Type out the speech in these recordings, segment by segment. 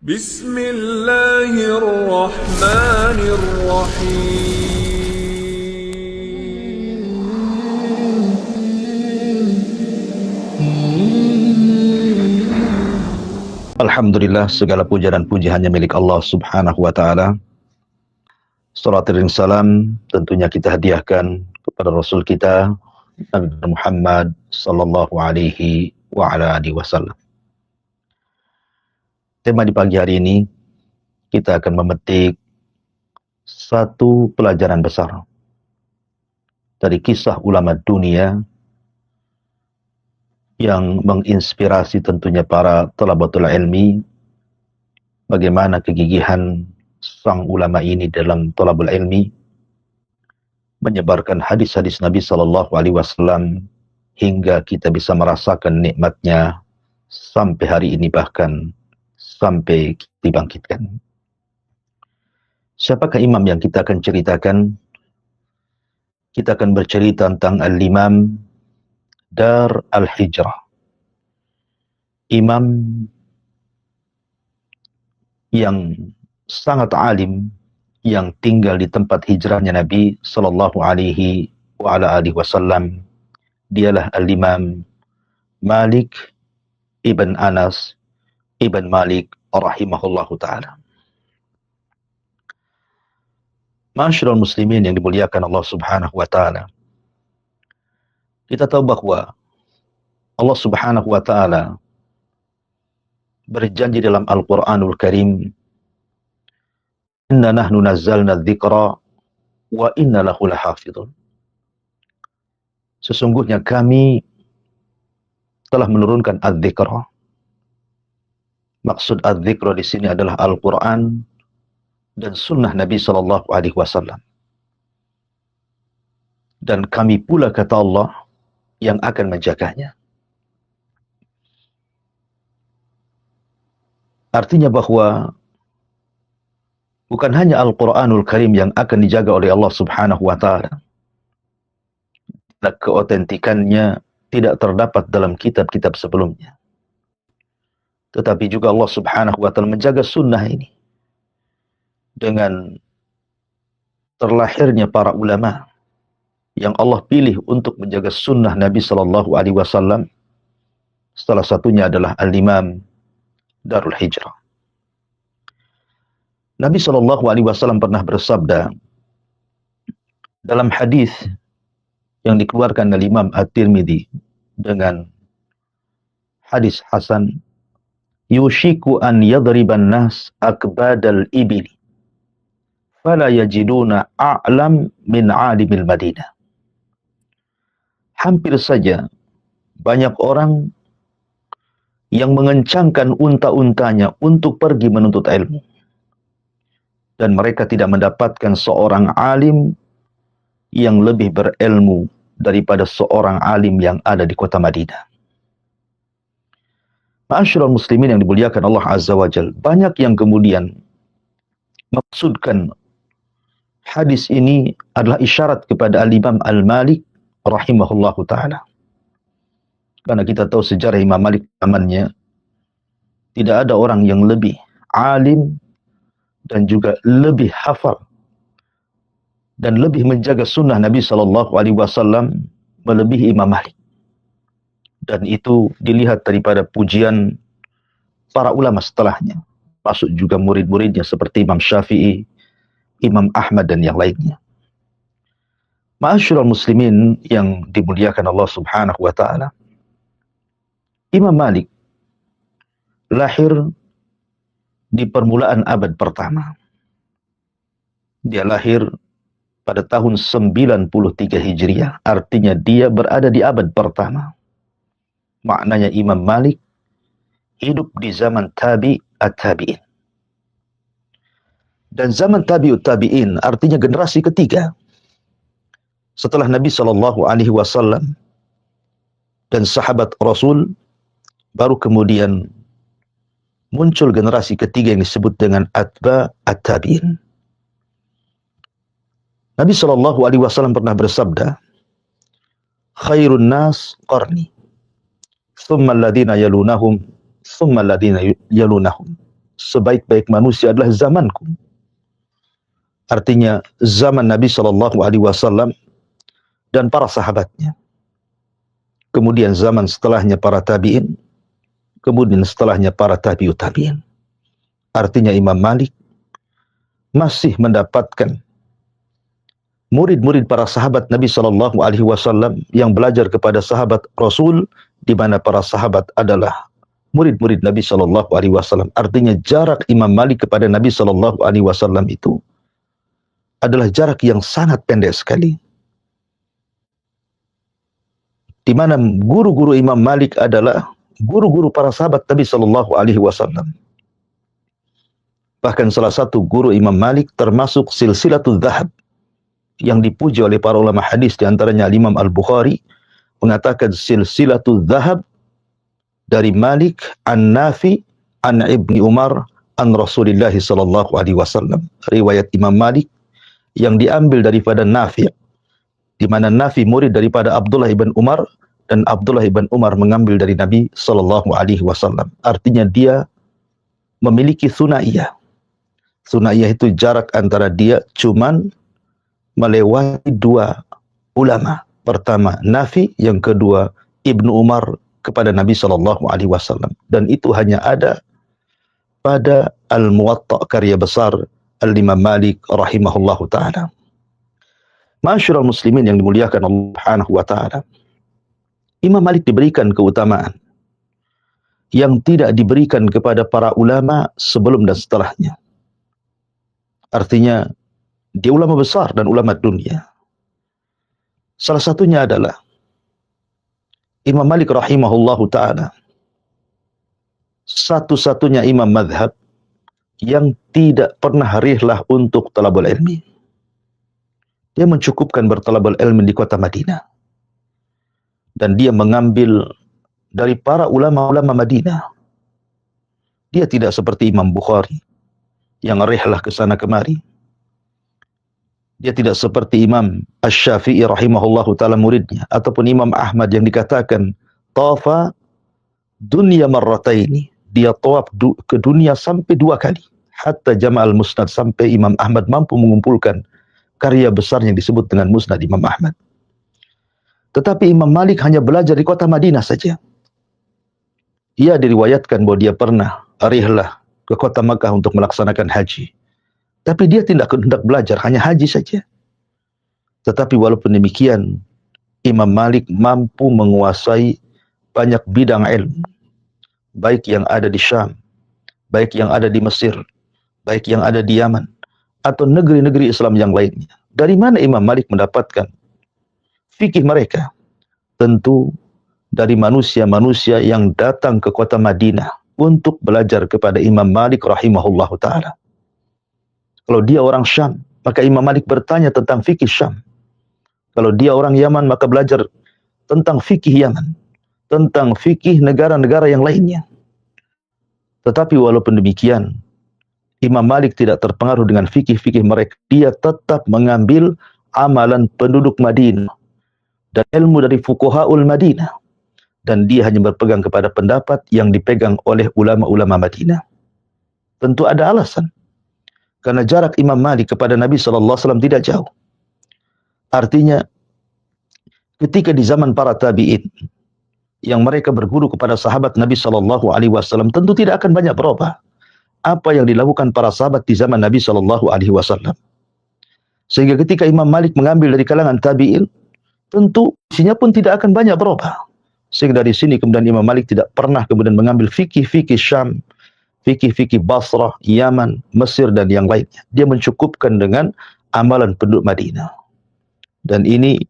بسم الله الرحمن الرحيم. Alhamdulillah, segala puja dan puji hanya milik Allah Subhanahu wa Ta'ala. Salat dan salam tentunya kita hadiahkan kepada Rasul kita Nabi Muhammad sallallahu alaihi wa ala alihi wasallam. Tema di pagi hari ini kita akan memetik satu pelajaran besar dari kisah ulama dunia yang menginspirasi tentunya para thalabatul ilmi, bagaimana kegigihan sang ulama ini dalam thalabul ilmi menyebarkan hadis-hadis Nabi sallallahu alaihi wasallam hingga kita bisa merasakan nikmatnya sampai hari ini, bahkan sampai dibangkitkan. Siapakah imam yang kita akan ceritakan? Kita akan bercerita tentang Al-Imam Dar Al-Hijrah, imam yang sangat alim yang tinggal di tempat hijrahnya Nabi sallallahu alaihi wa ala alihi wasallam. Dialah Al-Imam Malik ibn Anas ibn Malik rahimahullahu taala. Ma'asyiral muslimin yang dimuliakan Allah Subhanahu wa taala. Kita tahu bahwa Allah Subhanahu wa taala berjanji dalam Al-Qur'anul Karim, "Inna nahnu nazzalna dzikra wa inna lahu lahafizun." Sesungguhnya kami telah menurunkan adz-dzikra. Maksud adz-dzikra di sini adalah Al-Qur'an dan sunnah Nabi sallallahu alaihi wasallam. Dan kami pula, kata Allah, yang akan menjaganya. Artinya bahwa bukan hanya Al-Qur'anul Karim yang akan dijaga oleh Allah Subhanahu wa taala. Keotentikannya tidak terdapat dalam kitab-kitab sebelumnya. Tetapi juga Allah Subhanahu wa taala menjaga sunnah ini dengan terlahirnya para ulama yang Allah pilih untuk menjaga sunnah Nabi sallallahu alaihi wasallam. Salah satunya adalah Al-Imam Darul Hijrah. Nabi sallallahu alaihi wasallam pernah bersabda dalam hadis yang dikeluarkan oleh Imam At-Tirmidzi dengan hadis hasan, "Yushiku an yadriban nas akbadal ibili fala yajiduna a'lam min 'alimil Madinah." Hampir saja banyak orang yang mengencangkan unta-untanya untuk pergi menuntut ilmu, dan mereka tidak mendapatkan seorang alim yang lebih berilmu daripada seorang alim yang ada di kota Madinah. Ma'asyiral muslimin yang dimuliakan Allah Azza wa Jalla, banyak yang kemudian maksudkan hadis ini adalah isyarat kepada Al-Imam Al-Malik rahimahullahu ta'ala. Karena kita tahu sejarah Imam Malik zamannya, tidak ada orang yang lebih alim dan juga lebih hafal dan lebih menjaga sunnah Nabi sallallahu alaihi wasallam melebihi Imam Malik. Dan itu dilihat daripada pujian para ulama setelahnya, masuk juga murid-muridnya seperti Imam Syafi'i, Imam Ahmad dan yang lainnya. Ma'asyiral muslimin yang dimuliakan Allah Subhanahu wa taala, Imam Malik lahir di permulaan abad pertama. Dia lahir pada tahun 93 Hijriah, artinya dia berada di abad pertama. Maknanya Imam Malik hidup di zaman tabi'at-tabi'in. Dan zaman tabi'ut-tabi'in artinya generasi ketiga setelah Nabi sallallahu alaihi wasallam dan sahabat Rasul, baru kemudian muncul generasi ketiga yang disebut dengan atba'at-tabi'in. Nabi sallallahu alaihi wasallam pernah bersabda, "Khairun nas qarni, thumma alladhina yalunahum, thumma alladhina yalunahum." sebaik-baik manusia adalah zamanku. Artinya zaman Nabi SAW dan para sahabatnya. Kemudian zaman setelahnya para tabi'in, kemudian setelahnya para tabi'ut tabi'in. Artinya Imam Malik masih mendapatkan murid-murid para sahabat Nabi SAW yang belajar kepada sahabat Rasul, di mana para sahabat adalah murid-murid Nabi SAW. Artinya jarak Imam Malik kepada Nabi SAW itu adalah jarak yang sangat pendek sekali. Di mana guru-guru Imam Malik adalah guru-guru para sahabat Nabi SAW. Bahkan salah satu guru Imam Malik termasuk silsilatul dhahab yang dipuji oleh para ulama hadis, di antaranya Imam Al-Bukhari mengatakan silsilatul dhahab dari Malik an Nafi an Ibni Umar an Rasulillah SAW. Riwayat Imam Malik yang diambil daripada Nafi, di mana Nafi murid daripada Abdullah ibn Umar, dan Abdullah ibn Umar mengambil dari Nabi SAW. Artinya dia memiliki thunaiyah. Thunaiyah itu jarak antara dia cuman melewati dua ulama. Pertama Nafi, yang kedua Ibnu Umar kepada Nabi SAW. Dan itu hanya ada pada Al-Muwatta, karya besar Al-Imam Malik rahimahullahu ta'ala. Ma'asyiral muslimin yang dimuliakan Allah Subhanahu wa ta'ala, Imam Malik diberikan keutamaan yang tidak diberikan kepada para ulama sebelum dan setelahnya. Artinya dia ulama besar dan ulama dunia. Salah satunya adalah Imam Malik rahimahullahu ta'ala satu-satunya imam madhab yang tidak pernah rihlah untuk talabul ilmi. Dia mencukupkan bertalabul ilmi di kota Madinah. Dan dia mengambil dari para ulama-ulama Madinah. Dia tidak seperti Imam Bukhari yang rihlah ke sana kemari. Dia tidak seperti Imam Asy-Syafi'i rahimahullahu ta'ala muridnya, ataupun Imam Ahmad yang dikatakan tawafa dunya marrataini. Dia tawaf ke dunia sampai 2 kali. Hatta jama'al musnad, sampai Imam Ahmad mampu mengumpulkan karya besar yang disebut dengan musnad Imam Ahmad. Tetapi Imam Malik hanya belajar di kota Madinah saja. Ia diriwayatkan bahwa dia pernah rihlah ke kota Makkah untuk melaksanakan haji. Tapi dia tidak hendak belajar, hanya haji saja. Tetapi walaupun demikian, Imam Malik mampu menguasai banyak bidang ilmu. Baik yang ada di Syam, baik yang ada di Mesir, baik yang ada di Yaman, atau negeri-negeri Islam yang lainnya. Dari mana Imam Malik mendapatkan fikih mereka? Tentu dari manusia-manusia yang datang ke kota Madinah untuk belajar kepada Imam Malik rahimahullahu ta'ala. Kalau dia orang Syam, maka Imam Malik bertanya tentang fikih Syam. Kalau dia orang Yaman, maka belajar tentang fikih Yaman, tentang fikih negara-negara yang lainnya. Tetapi walaupun demikian, Imam Malik tidak terpengaruh dengan fikih-fikih mereka. Dia tetap mengambil amalan penduduk Madinah dan ilmu dari fuqahaul Madinah. Dan dia hanya berpegang kepada pendapat yang dipegang oleh ulama-ulama Madinah. Tentu ada alasan. Karena jarak Imam Malik kepada Nabi SAW tidak jauh. Artinya, ketika di zaman para tabi'in, yang mereka berguru kepada sahabat Nabi SAW, tentu tidak akan banyak berubah apa yang dilakukan para sahabat di zaman Nabi SAW. Sehingga ketika Imam Malik mengambil dari kalangan tabi'in, tentu isinya pun tidak akan banyak berubah. Sehingga dari sini kemudian Imam Malik tidak pernah kemudian mengambil fikih-fikih Syam, fikih-fikih Basrah, Yaman, Mesir, dan yang lainnya. Dia mencukupkan dengan amalan penduduk Madinah. Dan ini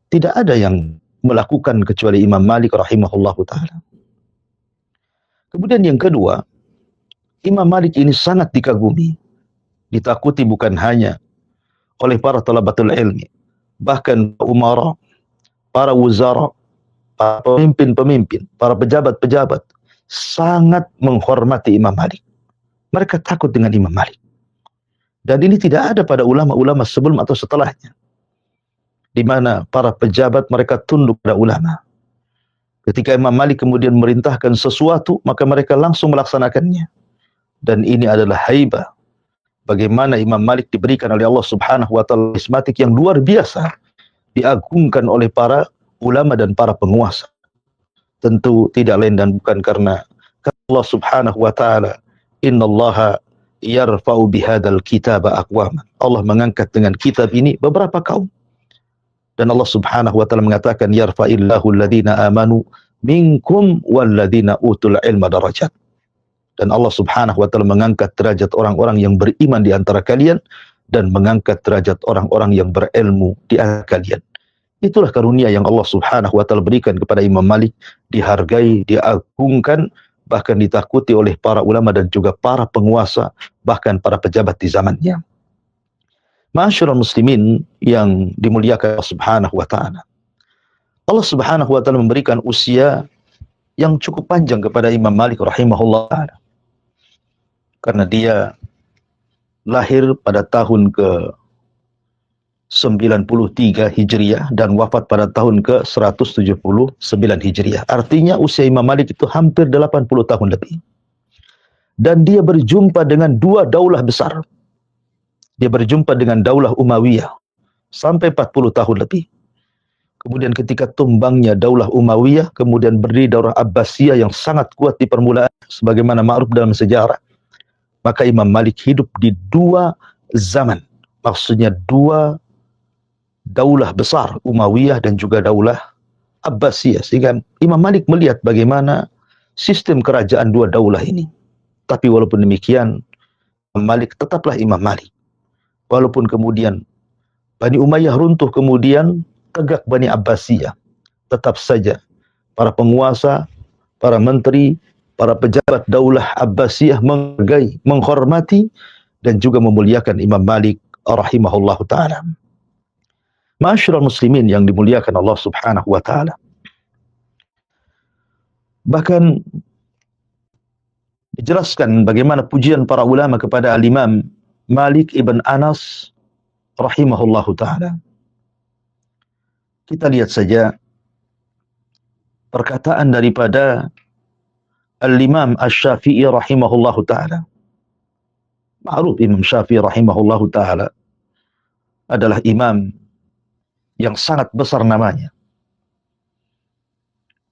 tidak ada yang melakukan kecuali Imam Malik rahimahullahu ta'ala. Kemudian yang kedua, Imam Malik ini sangat dikagumi, ditakuti bukan hanya oleh para talabatul ilmi, bahkan umara, para wuzara, para pemimpin-pemimpin, para pejabat-pejabat sangat menghormati Imam Malik. Mereka takut dengan Imam Malik. Dan ini tidak ada pada ulama-ulama sebelum atau setelahnya, di mana para pejabat mereka tunduk pada ulama. Ketika Imam Malik kemudian merintahkan sesuatu, maka mereka langsung melaksanakannya. Dan ini adalah haibah. Bagaimana Imam Malik diberikan oleh Allah Subhanahu wa taala karismatik yang luar biasa, diagungkan oleh para ulama dan para penguasa. Tentu tidak lain dan bukan karena Allah Subhanahu wa taala, innallaha yarfa'u bihadzal kitaba aqwaman. Allah mengangkat dengan kitab ini beberapa kaum. Dan Allah Subhanahu wa taala mengatakan yarfa'illahu alladhina amanu minkum walladzina utul ilma darajat. Dan Allah Subhanahu wa taala mengangkat derajat orang-orang yang beriman di antara kalian dan mengangkat derajat orang-orang yang berilmu di antara kalian. Itulah karunia yang Allah Subhanahu wa taala berikan kepada Imam Malik, dihargai, diagungkan, bahkan ditakuti oleh para ulama dan juga para penguasa, bahkan para pejabat di zamannya. Ma'asyiral muslimin yang dimuliakan Allah Subhanahu wa taala. Allah Subhanahu wa taala memberikan usia yang cukup panjang kepada Imam Malik rahimahullah taala. Karena dia lahir pada tahun ke-93 Hijriah dan wafat pada tahun ke-179 Hijriah. Artinya usia Imam Malik itu hampir 80 tahun lebih. Dan dia berjumpa dengan dua daulah besar. Dia berjumpa dengan daulah Umayyah sampai 40 tahun lebih. Kemudian ketika tumbangnya daulah Umayyah, kemudian berdiri daulah Abbasiyah yang sangat kuat di permulaan, sebagaimana ma'ruf dalam sejarah. Maka Imam Malik hidup di dua zaman. Maksudnya dua daulah besar, Umayyah dan juga daulah Abbasiyah. Sehingga Imam Malik melihat bagaimana sistem kerajaan dua daulah ini. Tapi walaupun demikian, Imam Malik tetaplah Imam Malik. Walaupun kemudian Bani Umayyah runtuh, kemudian tegak Bani Abbasiyah. Tetap saja para penguasa, para menteri, para pejabat daulah Abbasiyah menghargai, menghormati dan juga memuliakan Imam Malik rahimahullahu taala. Ma'asyiral muslimin yang dimuliakan Allah Subhanahu wa taala. Bahkan dijelaskan bagaimana pujian para ulama kepada Al-Imam Malik ibn Anas rahimahullahu taala. Kita lihat saja perkataan daripada Al-Imam Asy-Syafi'i rahimahullahu ta'ala. Ma'ruf Imam Syafi'i rahimahullahu ta'ala adalah imam yang sangat besar namanya.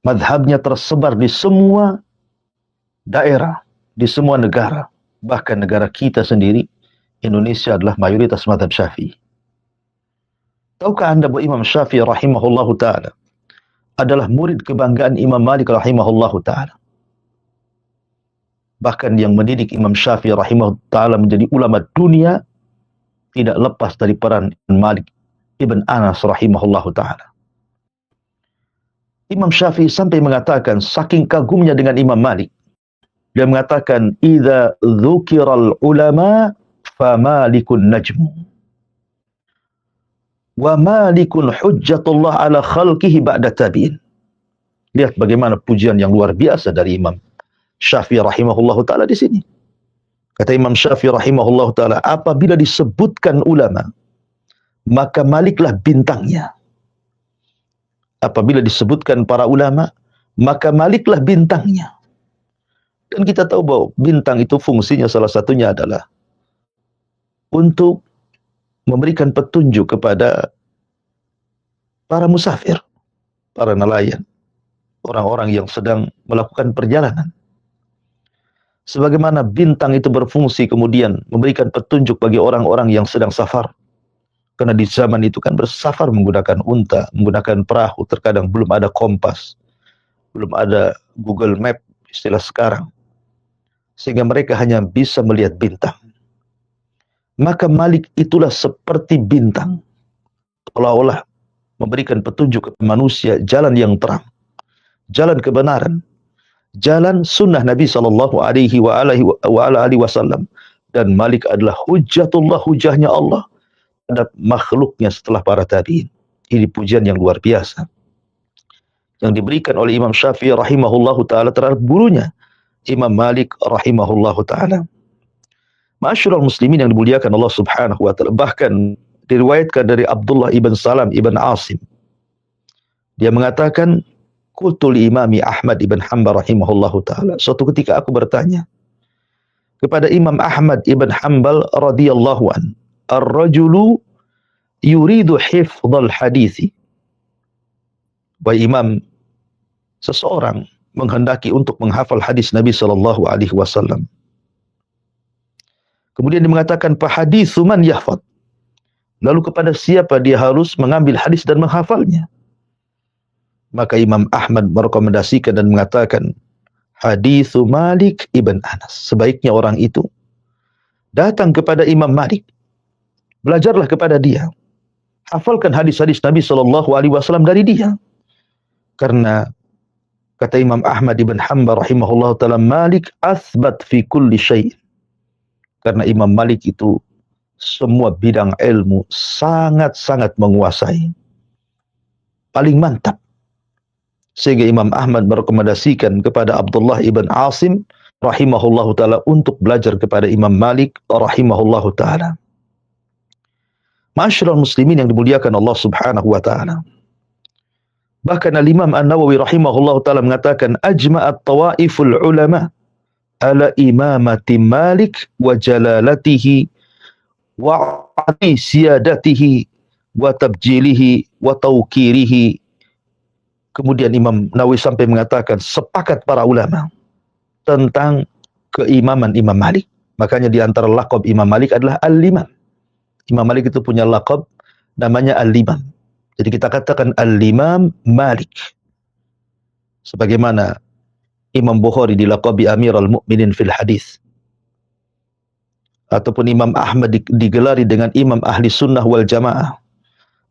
Madhabnya tersebar di semua daerah, di semua negara. Bahkan negara kita sendiri, Indonesia adalah mayoritas madhab Syafi'i. Tahukah anda bahwa Imam Syafi'i rahimahullahu ta'ala adalah murid kebanggaan Imam Malik rahimahullahu ta'ala? Bahkan yang mendidik Imam Syafi'i rahimahullah ta'ala menjadi ulama dunia tidak lepas dari peran Malik ibn Anas rahimahullah ta'ala. Imam Syafi'i sampai mengatakan, saking kagumnya dengan Imam Malik, dia mengatakan, idza dzukiral ulama fa malikun najmu wa malikun hujjatullah ala khalqihi ba'da tabi'in. Lihat bagaimana pujian yang luar biasa dari Imam Syafi'i rahimahullah ta'ala di sini. Kata Imam Syafi'i rahimahullah ta'ala, apabila disebutkan ulama, maka Maliklah bintangnya. Apabila disebutkan para ulama, maka Maliklah bintangnya. Dan kita tahu bahwa bintang itu fungsinya salah satunya adalah untuk memberikan petunjuk kepada para musafir, para nelayan, orang-orang yang sedang melakukan perjalanan. Sebagaimana bintang itu berfungsi kemudian memberikan petunjuk bagi orang-orang yang sedang safar. Karena di zaman itu kan bersafar menggunakan unta, menggunakan perahu, terkadang belum ada kompas, belum ada Google Map istilah sekarang. Sehingga mereka hanya bisa melihat bintang. Maka Malik itulah seperti bintang. Seolah-olah memberikan petunjuk kepada manusia jalan yang terang, jalan kebenaran, jalan sunnah Nabi SAW. Dan Malik adalah hujjatullah, hujahnya Allah terhadap makhluknya setelah para tabi'in. Ini pujian yang luar biasa yang diberikan oleh Imam Syafi'i rahimahullahu ta'ala terhadap gurunya Imam Malik rahimahullahu ta'ala. Ma'asyiral muslimin yang dimuliakan Allah Subhanahu wa ta'ala. Bahkan diriwayatkan dari Abdullah ibn Salam ibn Asim, dia mengatakan, qultu li Imami Ahmad ibn Hanbal rahimahullahu ta'ala, suatu ketika aku bertanya kepada Imam Ahmad ibn Hanbal radhiyallahu an, ar-rajulu yuridu hifdzal hadithi. Wahai Imam, seseorang menghendaki untuk menghafal hadis Nabi sallallahu alaihi wasallam. Kemudian dia mengatakan fahaditsu man yahfad. Lalu kepada siapa dia harus mengambil hadis dan menghafalnya? Maka Imam Ahmad merekomendasikan dan mengatakan haditsu Malik ibn Anas. Sebaiknya orang itu datang kepada Imam Malik, belajarlah kepada dia, hafalkan hadis-hadis Nabi SAW dari dia. Karena kata Imam Ahmad ibn Hanbal rahimahullah ta'ala, Malik athbat fi kulli syai'. Karena Imam Malik itu semua bidang ilmu sangat-sangat menguasai, paling mantap. Sehingga Imam Ahmad merekomendasikan kepada Abdullah ibn Asim rahimahullahu ta'ala untuk belajar kepada Imam Malik rahimahullahu ta'ala. Ma'asyiral muslimin yang dimuliakan Allah subhanahu wa ta'ala. Bahkan Al-Imam An-Nawawi rahimahullahu ta'ala mengatakan ajma'at tawaiful ulama ala imamati Malik wa jalalatihi wa ati siyadatihi wa tabjilihi wa tawkirihi. Kemudian Imam Nawawi sampai mengatakan sepakat para ulama tentang keimaman Imam Malik. Makanya di antara laqab Imam Malik adalah Al-Imam. Imam Malik itu punya laqab namanya Al-Imam. Jadi kita katakan Al-Imam Malik. Sebagaimana Imam Bukhari dilaqabi Amirul Mukminin fil Hadis. Ataupun Imam Ahmad digelari dengan Imam Ahli Sunnah wal Jamaah.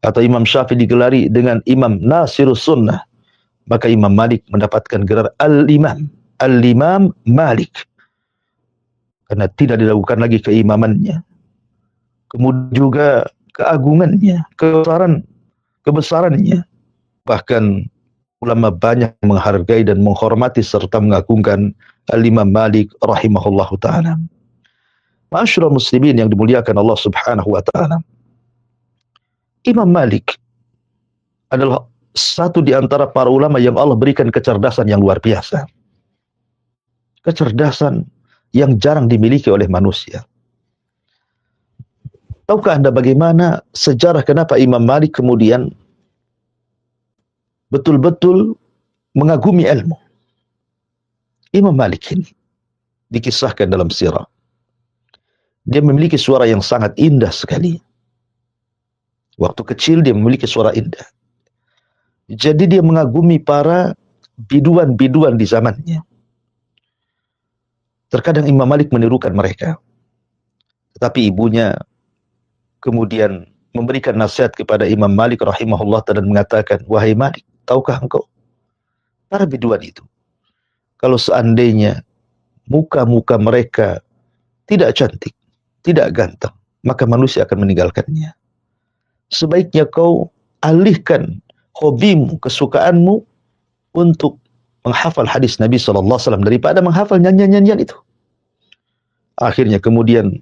Atau Imam Syafi'i digelari dengan Imam Nasirus Sunnah. Maka Imam Malik mendapatkan gelar Al-Imam. Al-Imam Malik. Karena tidak diragukan lagi keimamannya. Kemudian juga keagungannya, kebesarannya. Bahkan ulama banyak menghargai dan menghormati serta mengagungkan Al-Imam Malik rahimahullahu ta'ala. Ma'asyiral muslimin yang dimuliakan Allah subhanahu wa ta'ala. Imam Malik adalah satu di antara para ulama yang Allah berikan kecerdasan yang luar biasa. Kecerdasan yang jarang dimiliki oleh manusia. Tahukah Anda bagaimana sejarah kenapa Imam Malik kemudian betul-betul mengagumi ilmu? Imam Malik ini dikisahkan dalam sirah. Dia memiliki suara yang sangat indah sekali. Waktu kecil dia memiliki suara indah. Jadi dia mengagumi para biduan-biduan di zamannya. Terkadang Imam Malik menirukan mereka. Tetapi ibunya kemudian memberikan nasihat kepada Imam Malik rahimahullah dan mengatakan, wahai Malik, tahukah engkau para biduan itu, kalau seandainya muka-muka mereka tidak cantik, tidak ganteng, maka manusia akan meninggalkannya. Sebaiknya kau alihkan hobimu, kesukaanmu untuk menghafal hadis Nabi SAW daripada menghafal nyanyian-nyanyian itu. Akhirnya kemudian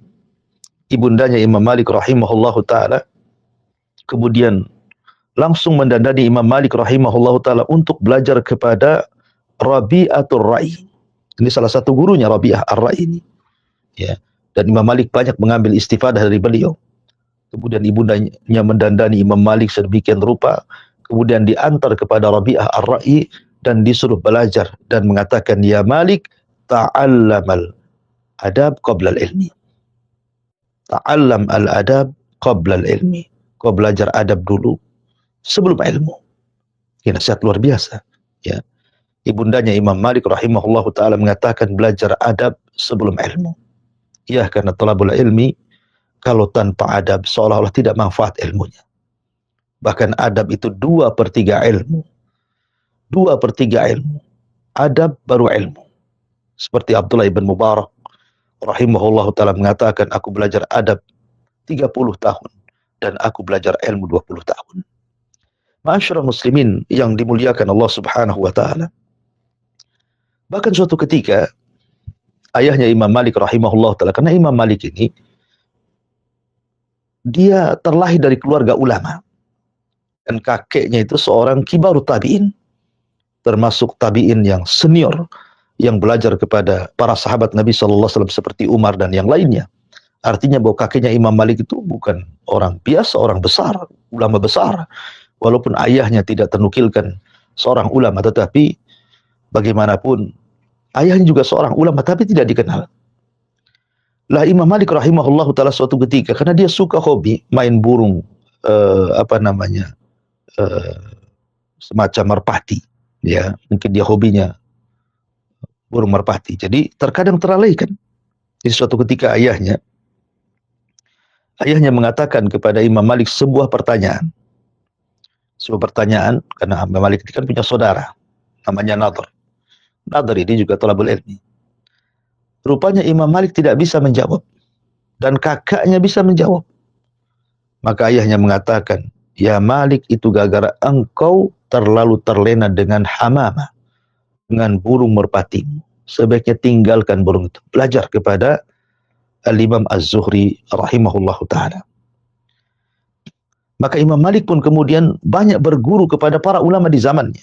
ibundanya Imam Malik rahimahullahu ta'ala kemudian langsung mendandani Imam Malik rahimahullahu ta'ala untuk belajar kepada Rabi'atul Ra'i. Ini salah satu gurunya Rabi'ah Ar-Ra'i ini. Ya. Dan Imam Malik banyak mengambil istifadah dari beliau. Kemudian ibundanya mendandani Imam Malik sedemikian rupa. Kemudian diantar kepada Rabi'ah Ar-Ra'i dan disuruh belajar dan mengatakan, ya Malik, ta'allamal adab qabla al-ilmi. Ta'allam al-adab qabla al-ilmi. Kau belajar adab dulu sebelum ilmu. Ini nasihat luar biasa. Ya. Ibundanya Imam Malik rahimahullahu ta'ala mengatakan belajar adab sebelum ilmu. Ya, karena talabul ilmi kalau tanpa adab seolah-olah tidak manfaat ilmunya. Bahkan adab itu 2/3 ilmu. 2/3 ilmu. Adab baru ilmu. Seperti Abdullah ibn Mubarak rahimahullahu ta'ala mengatakan, aku belajar adab 30 tahun dan aku belajar ilmu 20 tahun. Ma'asyiral muslimin yang dimuliakan Allah subhanahu wa ta'ala. Bahkan suatu ketika ayahnya Imam Malik rahimahullahu ta'ala, karena Imam Malik ini dia terlahir dari keluarga ulama. Dan kakeknya itu seorang kibarut tabi'in. Termasuk tabi'in yang senior, yang belajar kepada para sahabat Nabi SAW seperti Umar dan yang lainnya. Artinya bahwa kakeknya Imam Malik itu bukan orang biasa, orang besar, ulama besar. Walaupun ayahnya tidak ternukilkan seorang ulama, tetapi bagaimanapun ayahnya juga seorang ulama, tapi tidak dikenal. Lah Imam Malik rahimahullah ta'ala suatu ketika, karena dia suka hobi main burung, semacam merpati. Ya, mungkin dia hobinya burung merpati. Jadi terkadang terlalaikan. Jadi suatu ketika ayahnya mengatakan kepada Imam Malik sebuah pertanyaan. Sebuah pertanyaan, karena Imam Malik itu kan punya saudara, namanya Nadhr. Nadhr ini juga thalabul ilmi. Rupanya Imam Malik tidak bisa menjawab. Dan kakaknya bisa menjawab. Maka ayahnya mengatakan, ya Malik, itu gara-gara engkau terlalu terlena dengan hamamah, dengan burung merpatimu. Sebaiknya tinggalkan burung itu. Belajar kepada Al-Imam Az-Zuhri rahimahullahu ta'ala. Maka Imam Malik pun kemudian banyak berguru kepada para ulama di zamannya.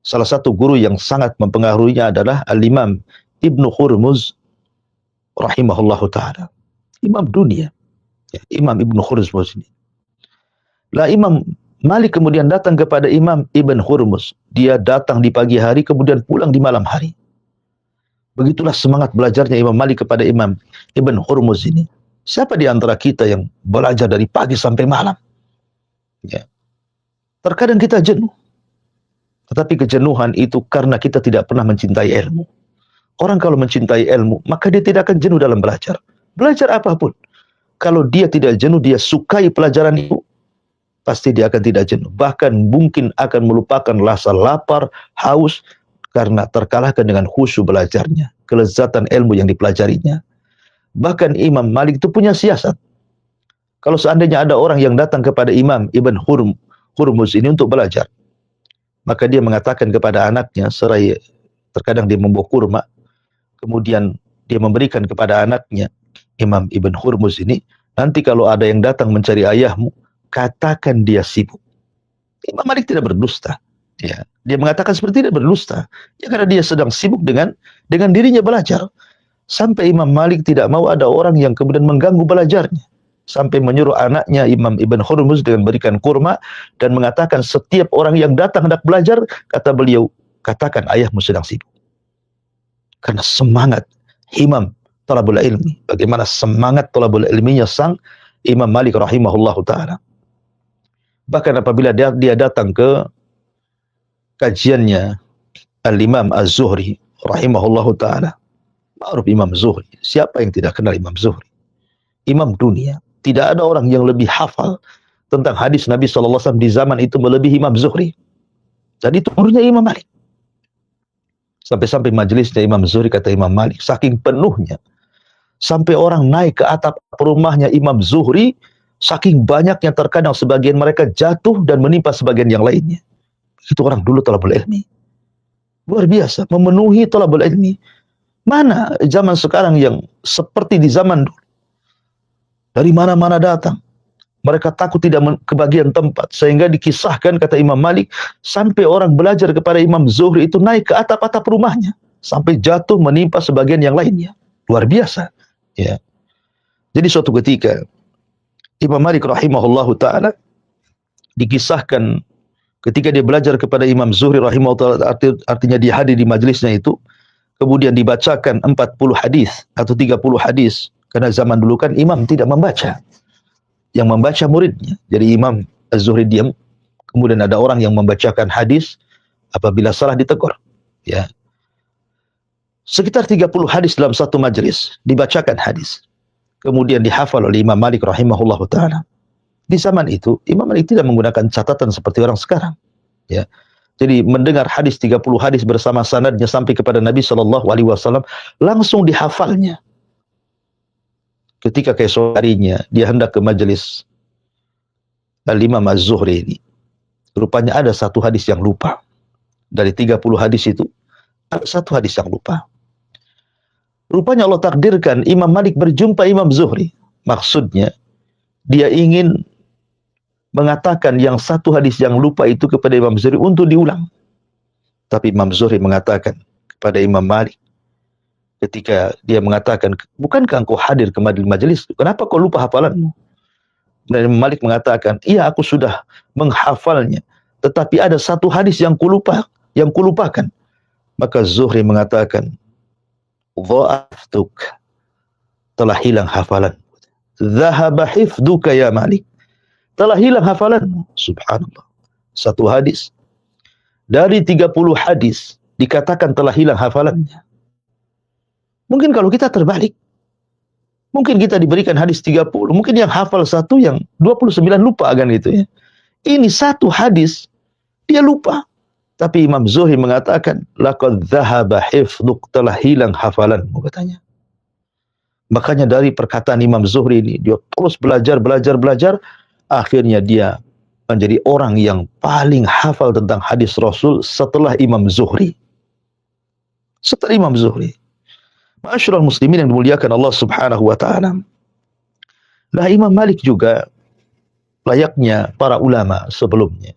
Salah satu guru yang sangat mempengaruhinya adalah Al-Imam Ibnu Hurmuz rahimahullahu ta'ala. Imam dunia. Ya, Imam Ibnu Hurmuz ini. Lah Imam Malik kemudian datang kepada Imam Ibn Hurmuz. Dia datang di pagi hari, kemudian pulang di malam hari. Begitulah semangat belajarnya Imam Malik kepada Imam Ibn Hurmuz ini. Siapa di antara kita yang belajar dari pagi sampai malam? Ya. Terkadang kita jenuh. Tetapi kejenuhan itu karena kita tidak pernah mencintai ilmu. Orang kalau mencintai ilmu, maka dia tidak akan jenuh dalam belajar. Belajar apapun. Kalau dia tidak jenuh, dia sukai pelajaran itu, pasti dia akan tidak jenuh. Bahkan mungkin akan melupakan rasa lapar, haus, karena terkalahkan dengan khusyuk belajarnya. Kelezatan ilmu yang dipelajarinya. Bahkan Imam Malik itu punya siasat. Kalau seandainya ada orang yang datang kepada Imam Ibn Hurmuz ini untuk belajar, maka dia mengatakan kepada anaknya, seraya terkadang dia membawa kurma, kemudian dia memberikan kepada anaknya, Imam Ibn Hurmuz ini, nanti kalau ada yang datang mencari ayahmu, katakan dia sibuk. Imam Malik tidak berdusta. Ya, dia mengatakan seperti tidak berdusta. Ya, karena dia sedang sibuk dengan dirinya belajar. Sampai Imam Malik tidak mau ada orang yang kemudian mengganggu belajarnya. Sampai menyuruh anaknya Imam Ibn Hurmuz dengan berikan kurma dan mengatakan setiap orang yang datang hendak belajar, kata beliau, katakan ayahmu sedang sibuk. Karena semangat himam thalabul ilmi. Bagaimana semangat thalabul ilminya sang Imam Malik rahimahullahu ta'ala. Bahkan apabila dia datang ke kajiannya Al-Imam Az-Zuhri rahimahullahu ta'ala. Ma'ruf Imam Zuhri. Siapa yang tidak kenal Imam Zuhri? Imam dunia. Tidak ada orang yang lebih hafal tentang hadis Nabi SAW di zaman itu melebihi Imam Zuhri. Jadi itu gurunya Imam Malik. Sampai-sampai majelisnya Imam Zuhri, kata Imam Malik, saking penuhnya. Sampai orang naik ke atap rumahnya Imam Zuhri, saking banyaknya terkadang sebagian mereka jatuh dan menimpa sebagian yang lainnya. Itu orang dulu thalabul ilmi. Luar biasa, memenuhi thalabul ilmi. Mana zaman sekarang yang seperti di zaman dulu? Dari mana-mana datang. Mereka takut tidak kebagian tempat. Sehingga dikisahkan, kata Imam Malik, sampai orang belajar kepada Imam Zuhri itu naik ke atap-atap rumahnya. Sampai jatuh menimpa sebagian yang lainnya. Luar biasa. Ya. Jadi suatu ketika, Imam Malik rahimahullahu ta'ala dikisahkan ketika dia belajar kepada Imam Zuhri rahimahullah, artinya dia hadir di majelisnya itu, kemudian dibacakan 40 hadis atau 30 hadis. Karena zaman dulu kan imam tidak membaca. Yang membaca muridnya. Jadi Imam Az-Zuhri diam, kemudian ada orang yang membacakan hadis, apabila salah ditegur. Ya. Sekitar 30 hadis dalam satu majelis, dibacakan hadis. Kemudian dihafal oleh Imam Malik rahimahullahu ta'ala. Di zaman itu, Imam Malik tidak menggunakan catatan seperti orang sekarang. Ya. Jadi mendengar hadis 30 hadis bersama sanadnya sampai kepada Nabi SAW, langsung dihafalnya. Ketika keesokan harinya dia hendak ke majelis Al-Imam Az-Zuhri ini, rupanya ada satu hadis yang lupa. Dari 30 hadis itu, ada satu hadis yang lupa. Rupanya Allah takdirkan Imam Malik berjumpa Imam Zuhri. Maksudnya, dia ingin mengatakan yang satu hadis yang lupa itu kepada Imam Zuhri untuk diulang. Tapi Imam Zuhri mengatakan, kepada Imam Malik ketika dia mengatakan, bukankah engkau hadir ke majelis? Kenapa kau lupa hafalanmu? Dan Imam Malik mengatakan, iya aku sudah menghafalnya, tetapi ada satu hadis yang kulupakan. Maka Zuhri mengatakan, dha'aftuk, telah hilang hafalan. Dhahaba hifduka ya Malik, telah hilang hafalanmu. Subhanallah. Satu hadis dari 30 hadis dikatakan telah hilang hafalannya. Mungkin kalau kita terbalik, mungkin kita diberikan hadis 30, mungkin yang hafal satu, yang 29 lupa kan gitu ya. Ini satu hadis dia lupa. Tapi Imam Zuhri mengatakan, laqad dhahaba hifduk, telah hilang hafalanmu katanya. Makanya dari perkataan Imam Zuhri ini, dia terus belajar, akhirnya dia menjadi orang yang paling hafal tentang hadis Rasul setelah Imam Zuhri. Setelah Imam Zuhri. Ma'asyiral muslimin yang dimuliakan Allah Subhanahu wa taala. Nah, Imam Malik juga layaknya para ulama sebelumnya.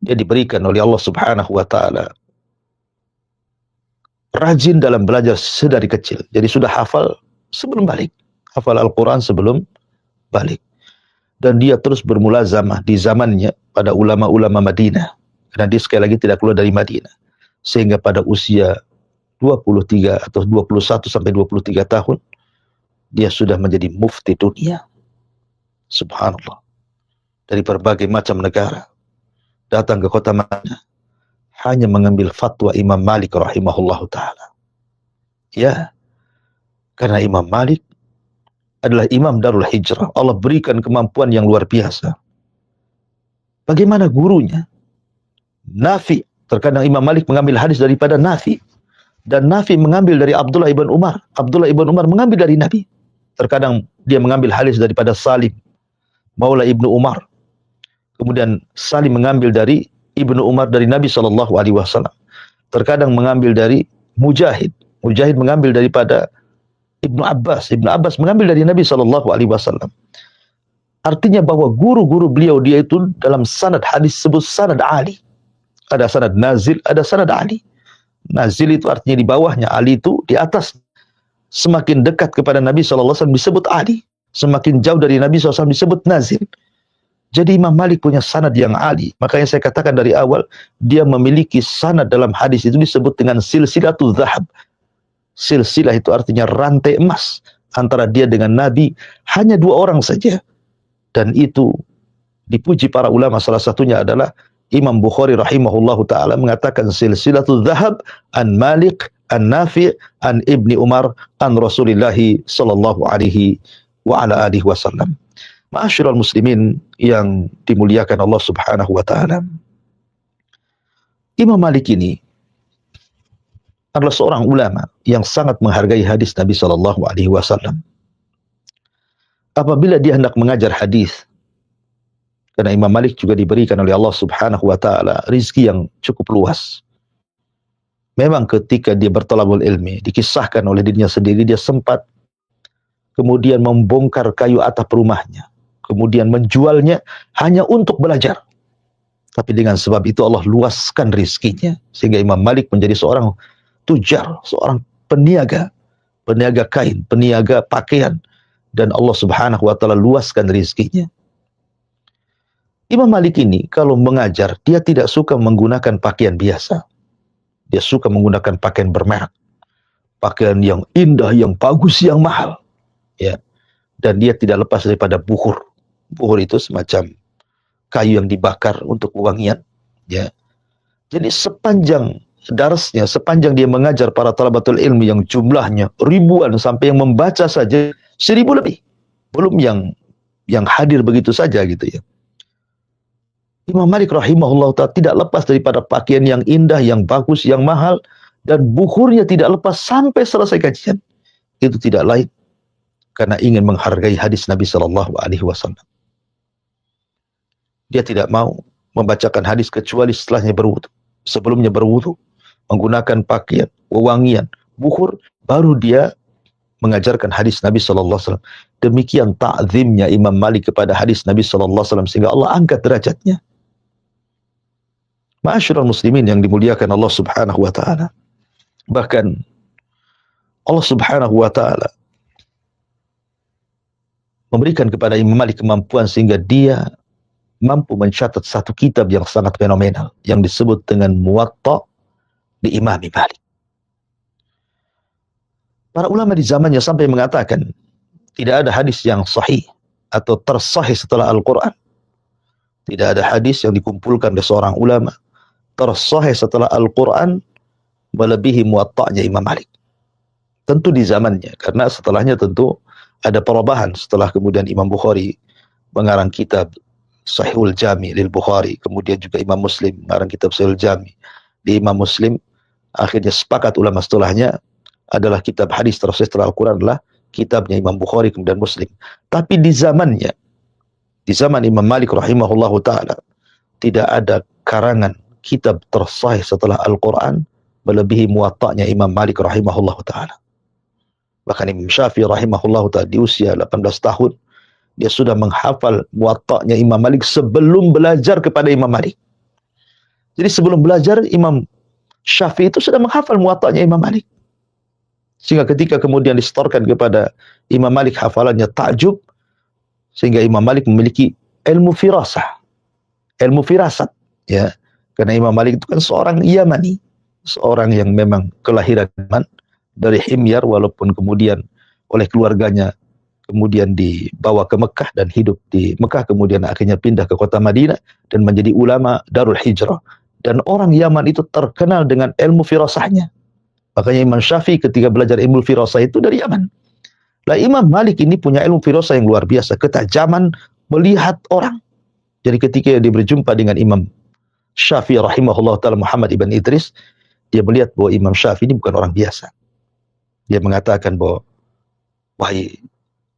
Dia diberikan oleh Allah Subhanahu wa taala rajin dalam belajar sedari kecil. Jadi sudah hafal sebelum balik. Hafal Al-Qur'an sebelum balik. Dan dia terus bermulazamah di zamannya pada ulama-ulama Madinah. Karena dia sekali lagi tidak keluar dari Madinah. Sehingga pada usia 23 atau 21 sampai 23 tahun dia sudah menjadi mufti dunia. Subhanallah. Dari berbagai macam negara datang ke kota Madinah hanya mengambil fatwa Imam Malik rahimahullahu taala. Ya. Karena Imam Malik adalah imam Darul Hijrah. Allah berikan kemampuan yang luar biasa. Bagaimana gurunya? Nafi. Terkadang Imam Malik mengambil hadis daripada Nafi. Dan Nafi mengambil dari Abdullah ibn Umar. Abdullah ibn Umar mengambil dari Nabi. Terkadang dia mengambil hadis daripada Salim, Maula ibnu Umar. Kemudian Salim mengambil dari Ibnu Umar dari Nabi SAW. Terkadang mengambil dari Mujahid. Mujahid mengambil daripada Ibnu Abbas. Ibnu Abbas mengambil dari Nabi SAW. Artinya bahwa guru-guru beliau dia itu dalam sanad hadis sebut sanad Ali. Ada sanad nazil, ada sanad Ali. Nazil itu artinya di bawahnya, Ali itu di atas. Semakin dekat kepada Nabi SAW disebut Ali. Semakin jauh dari Nabi SAW disebut nazil. Jadi Imam Malik punya sanad yang Ali. Makanya saya katakan dari awal, dia memiliki sanad dalam hadis itu disebut dengan silsilatul zahab. Silsilah itu artinya rantai emas. Antara dia dengan Nabi hanya 2 orang saja. Dan itu dipuji para ulama, salah satunya adalah Imam Bukhari rahimahullahu ta'ala mengatakan silsilatul zahab an Malik, an Nafi, an Ibni Umar, an Rasulillahi sallallahu alaihi wa ala alihi wasallam. Ma'asyiral muslimin yang dimuliakan Allah Subhanahu wa ta'ala. Imam Malik ini adalah seorang ulama yang sangat menghargai hadis Nabi sallallahu alaihi wasallam. Apabila dia hendak mengajar hadis, karena Imam Malik juga diberikan oleh Allah Subhanahu wa ta'ala rizki yang cukup luas. Memang ketika dia berthalabul ilmi, dikisahkan oleh dirinya sendiri, dia sempat kemudian membongkar kayu atap rumahnya, kemudian menjualnya hanya untuk belajar. Tapi dengan sebab itu Allah luaskan rizkinya, sehingga Imam Malik menjadi seorang tujar, seorang peniaga kain, peniaga pakaian, dan Allah Subhanahu wa ta'ala luaskan rizkinya. Imam Malik ini kalau mengajar, dia tidak suka menggunakan pakaian biasa. Dia suka menggunakan pakaian bermerek. Pakaian yang indah, yang bagus, yang mahal. Ya. Dan dia tidak lepas daripada bukhur. Bukhur itu semacam kayu yang dibakar untuk wangian. Ya. Jadi sepanjang darsnya, sepanjang dia mengajar para talabatul ilmi yang jumlahnya ribuan, sampai yang membaca saja 1000 lebih. Belum yang hadir begitu saja gitu ya. Imam Malik rahimahullah ta'ala tidak lepas daripada pakaian yang indah, yang bagus, yang mahal, dan bukhurnya tidak lepas sampai selesai kajian. Itu tidak lain karena ingin menghargai hadis Nabi sallallahu alaihi wasallam. Dia tidak mau membacakan hadis kecuali setelahnya berwudu. Sebelumnya berwudu, menggunakan pakaian, wewangian, bukhur, baru dia mengajarkan hadis Nabi sallallahu alaihi wasallam. Demikian ta'zimnya Imam Malik kepada hadis Nabi sallallahu alaihi wasallam sehingga Allah angkat derajatnya. Ma'asyiral muslimin yang dimuliakan Allah Subhanahu wa ta'ala. Bahkan Allah Subhanahu wa taala memberikan kepada Imam Malik kemampuan sehingga dia mampu mencatat satu kitab yang sangat fenomenal yang disebut dengan Muwatta di Imam Malik. Para ulama di zamannya sampai mengatakan tidak ada hadis yang sahih atau tersahih setelah Al-Quran. Tidak ada hadis yang dikumpulkan oleh seorang ulama tersahih setelah Al-Quran melebihi Muwatta'nya Imam Malik. Tentu di zamannya, karena setelahnya tentu ada perubahan setelah kemudian Imam Bukhari mengarang kitab Sahihul Jami lil Bukhari, kemudian juga Imam Muslim mengarang kitab Sahihul Jami. Di Imam Muslim akhirnya sepakat ulama setelahnya adalah kitab hadis tersahih setelah Al-Quran adalah kitabnya Imam Bukhari kemudian Muslim. Tapi di zamannya, di zaman Imam Malik rahimahullahu ta'ala, tidak ada karangan kitab tersahih setelah Al-Quran melebihi Muwatta'nya Imam Malik rahimahullahu ta'ala. Bahkan Imam Syafi'i rahimahullahu ta'ala di usia 18 tahun, dia sudah menghafal Muwatta'nya Imam Malik sebelum belajar kepada Imam Malik. Jadi sebelum belajar, Imam Syafi'i itu sudah menghafal Muwatta'nya Imam Malik. Sehingga ketika kemudian disetorkan kepada Imam Malik hafalannya takjub, sehingga Imam Malik memiliki ilmu firasah, ilmu firasat, ya. Karena Imam Malik itu kan seorang Yamani, seorang yang memang kelahiran dari Himyar, walaupun kemudian oleh keluarganya kemudian dibawa ke Mekah dan hidup di Mekah, kemudian akhirnya pindah ke kota Madinah dan menjadi ulama Darul Hijrah. Dan orang Yaman itu terkenal dengan ilmu firasahnya. Makanya Imam Syafi'i ketika belajar ilmu firasah itu dari Yaman. Lah Imam Malik ini punya ilmu firasah yang luar biasa, ketajaman melihat orang. Jadi ketika dia berjumpa dengan Imam Syafi'i rahimahullah ta'ala Muhammad ibn Idris, dia melihat bahwa Imam Syafi'i ini bukan orang biasa. Dia mengatakan bahwa, wahai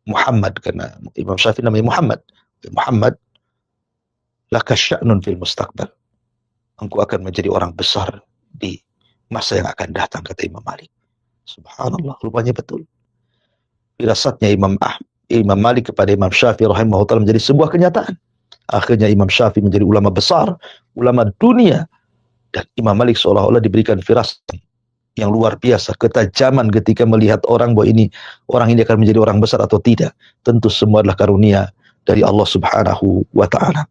Muhammad, karena Imam Syafi'i namanya Muhammad, Muhammad, laka sya'nun fil mustaqbal. Engkau akan menjadi orang besar di masa yang akan datang, kata Imam Malik. Subhanallah, rupanya betul. Firasatnya Imam Malik kepada Imam Syafi'i rahimahullah ta'ala menjadi sebuah kenyataan. Akhirnya Imam Syafi'i menjadi ulama besar, ulama dunia. Dan Imam Malik seolah-olah diberikan firasat yang luar biasa, ketajaman ketika melihat orang bahwa orang ini akan menjadi orang besar atau tidak. Tentu semua adalah karunia dari Allah Subhanahu wa ta'ala.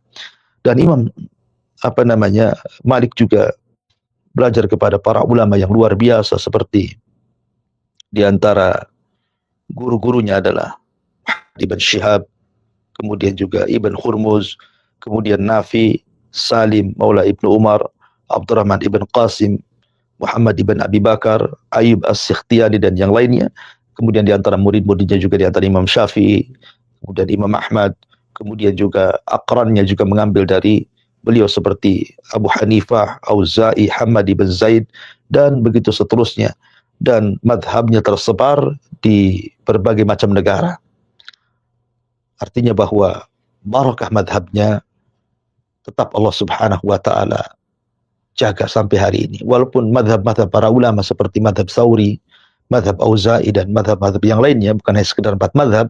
Dan Imam Malik juga belajar kepada para ulama yang luar biasa, seperti di antara guru-gurunya adalah Ibn Shihab, kemudian juga Ibn Hurmuz, kemudian Nafi, Salim, Maula Ibn Umar, Abdurrahman Ibn Qasim, Muhammad Ibn Abi Bakar, Ayyub As-Sikhtiyani dan yang lainnya. Kemudian di antara murid-muridnya juga di antara Imam Syafi'i, kemudian Imam Ahmad, kemudian juga akrannya juga mengambil dari beliau seperti Abu Hanifah, Auza'i, Hamad ibn Zaid, dan begitu seterusnya. Dan madhabnya tersebar di berbagai macam negara. Artinya bahwa barakah madhabnya tetap Allah Subhanahu wa ta'ala jaga sampai hari ini. Walaupun madhab-madhab para ulama seperti madhab Thawri, madhab Auza'i, dan madhab-madhab yang lainnya, bukan hanya sekedar 4 madhab,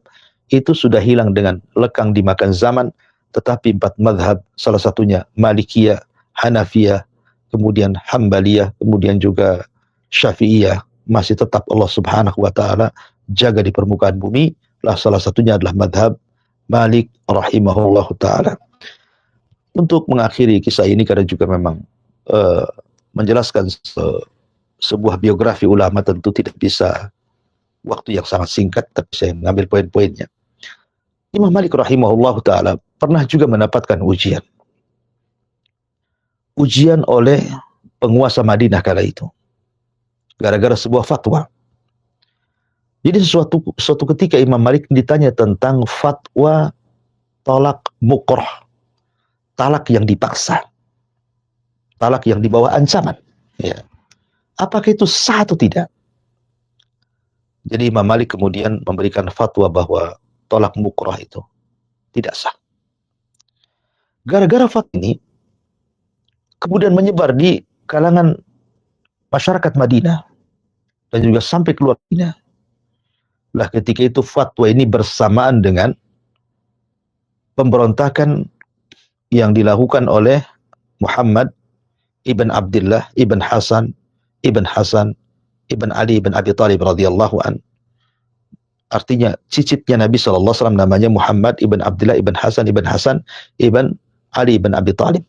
itu sudah hilang dengan lekang dimakan zaman. Tetapi 4 madhab, salah satunya Malikiyah, Hanafiyah, kemudian Hambaliyah, kemudian juga Syafi'iyah, masih tetap Allah Subhanahu wa ta'ala jaga di permukaan bumi. Lah salah satunya adalah madhab Malik rahimahullah ta'ala. Untuk mengakhiri kisah ini, karena juga memang menjelaskan sebuah biografi ulama tentu tidak bisa waktu yang sangat singkat, tapi saya mengambil poin-poinnya. Imam Malik rahimahullah ta'ala pernah juga mendapatkan ujian oleh penguasa Madinah kala itu, gara-gara sebuah fatwa. Jadi suatu ketika Imam Malik ditanya tentang fatwa talak mukrah, talak yang dipaksa, talak yang dibawa ancaman, ya. Apakah itu sah atau tidak? Jadi Imam Malik kemudian memberikan fatwa bahwa talak mukrah itu tidak sah. Gara-gara fatwa ini kemudian menyebar di kalangan masyarakat Madinah dan juga sampai keluar Madinah. Lah ketika itu fatwa ini bersamaan dengan pemberontakan yang dilakukan oleh Muhammad ibn Abdullah ibn Hasan ibn Ali ibn Abi Thalib radhiyallahu an. Artinya cicitnya Nabi SAW namanya Muhammad ibn Abdullah ibn Hasan ibn Ali ibn Abi Thalib.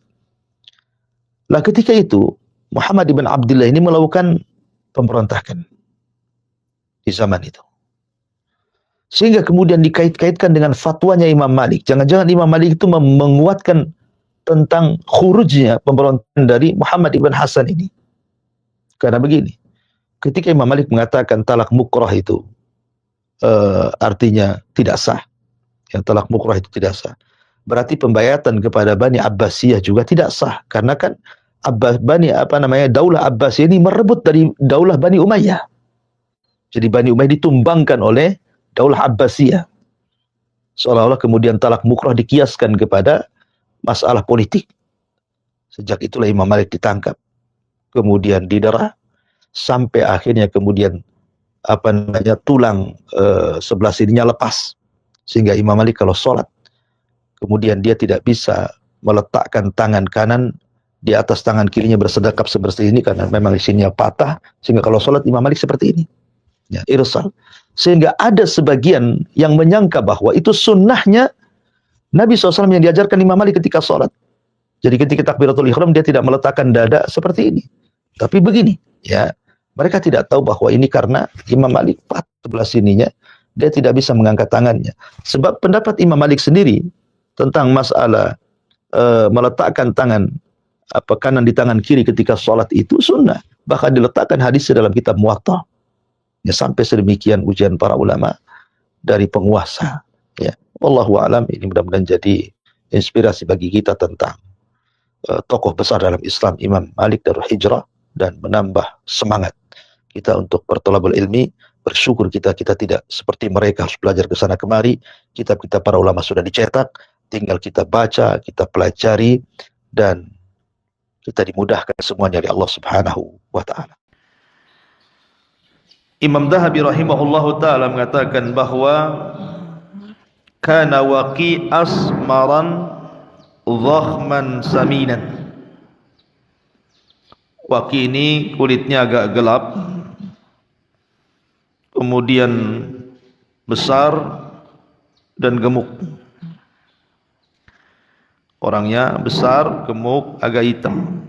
Lah ketika itu Muhammad ibn Abdullah ini melakukan pemberontakan di zaman itu. Sehingga kemudian dikait-kaitkan dengan fatwanya Imam Malik. Jangan-jangan Imam Malik itu menguatkan tentang khurujnya pemberontakan dari Muhammad ibn Hasan ini. Karena begini, ketika Imam Malik mengatakan talak mukrah itu artinya tidak sah. Yang talak mukrah itu tidak sah. Berarti pembayatan kepada Bani Abbasiyah juga tidak sah. Karena kan Daulah Abbasiyah ini merebut dari Daulah Bani Umayyah. Jadi Bani Umayyah ditumbangkan oleh Daulah Abbasiyah. Seolah-olah kemudian talak mukrah dikiaskan kepada masalah politik. Sejak itulah Imam Malik ditangkap. Kemudian didera. Sampai akhirnya kemudian tulang sebelah sininya lepas. Sehingga Imam Malik kalau sholat, kemudian dia tidak bisa meletakkan tangan kanan di atas tangan kirinya bersedekap seperti ini karena memang di sininya patah, sehingga kalau sholat Imam Malik seperti ini, ya, irsal. Sehingga ada sebagian yang menyangka bahwa itu sunnahnya Nabi SAW yang diajarkan Imam Malik ketika sholat. Jadi ketika takbiratul ihram dia tidak meletakkan dada seperti ini, tapi begini, ya. Mereka tidak tahu bahwa ini karena Imam Malik patah sebelah sininya, dia tidak bisa mengangkat tangannya. Sebab pendapat Imam Malik sendiri tentang masalah meletakkan tangan kanan di tangan kiri ketika sholat itu sunnah. Bahkan diletakkan hadis dalam kitab Muwatta. Ya, sampai sedemikian ujian para ulama dari penguasa. Ya, wallahu a'lam, ini mudah-mudahan jadi inspirasi bagi kita tentang tokoh besar dalam Islam Imam Malik Darul Hijrah, dan menambah semangat kita untuk bertolabul ilmi. Bersyukur kita tidak seperti mereka harus belajar ke sana kemari. Kitab-kitab para ulama sudah dicetak, tinggal kita baca, kita pelajari, dan kita dimudahkan semuanya oleh Allah Subhanahu wa taala. Imam Dhahabi rahimahullahu taala mengatakan bahwa kana waqi asmaran dhakhman saminan. Waqi ini kulitnya agak gelap, kemudian besar dan gemuk. Orangnya besar, gemuk, agak hitam.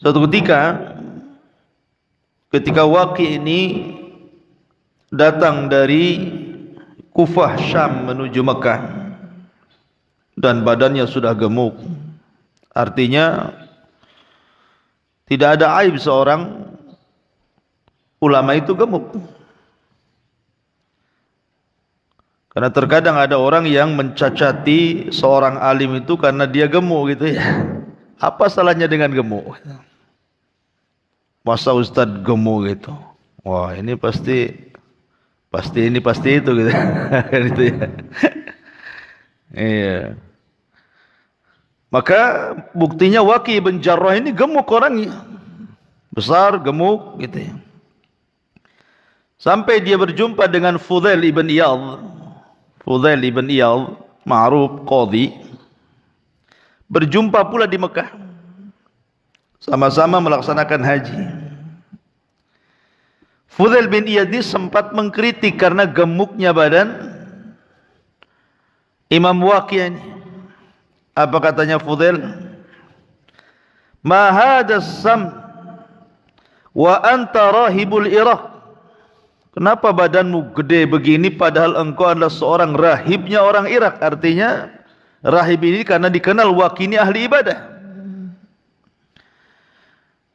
Suatu ketika Waqi ini datang dari Kufah Syam menuju Mekah, dan badannya sudah gemuk. Artinya tidak ada aib seorang ulama itu gemuk. Karena terkadang ada orang yang mencacati seorang alim itu karena dia gemuk gitu ya. Apa salahnya dengan gemuk? Masa ustadz gemuk gitu? Wah, ini pasti itu gitu. Gitu ya. Iya. Maka buktinya Waqi bin Jarrah ini gemuk orangnya. Besar, gemuk gitu ya. Sampai dia berjumpa dengan Fudail ibn Iyadh. Fudail ibn Iyadh, ma'ruf qadhi, berjumpa pula di Mekah. Sama-sama melaksanakan haji. Fudail bin Iyadh sempat mengkritik karena gemuknya badan Imam Waqi ini. Apa katanya Fudail? Ma hadas sam wa anta rahibul Iraq. Kenapa badanmu gede begini padahal engkau adalah seorang rahibnya orang Irak? Artinya rahib ini karena dikenal Waqi ini ahli ibadah.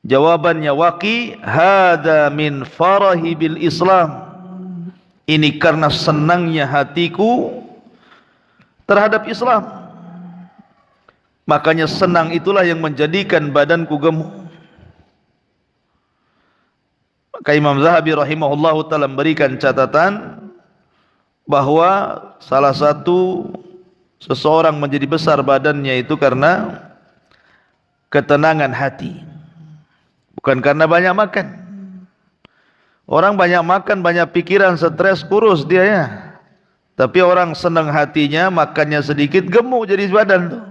Jawabannya Waqi, hada min farahi bil Islam. Ini karena senangnya hatiku terhadap Islam. Makanya senang itulah yang menjadikan badanku gemuk. Maka Imam Zahabi rahimahullahu ta'ala memberikan catatan bahwa salah satu seseorang menjadi besar badannya itu karena ketenangan hati, bukan karena banyak makan. Orang banyak makan, banyak pikiran, stres, kurus dia ya. Tapi orang senang hatinya, makannya sedikit, gemuk jadi badan tuh.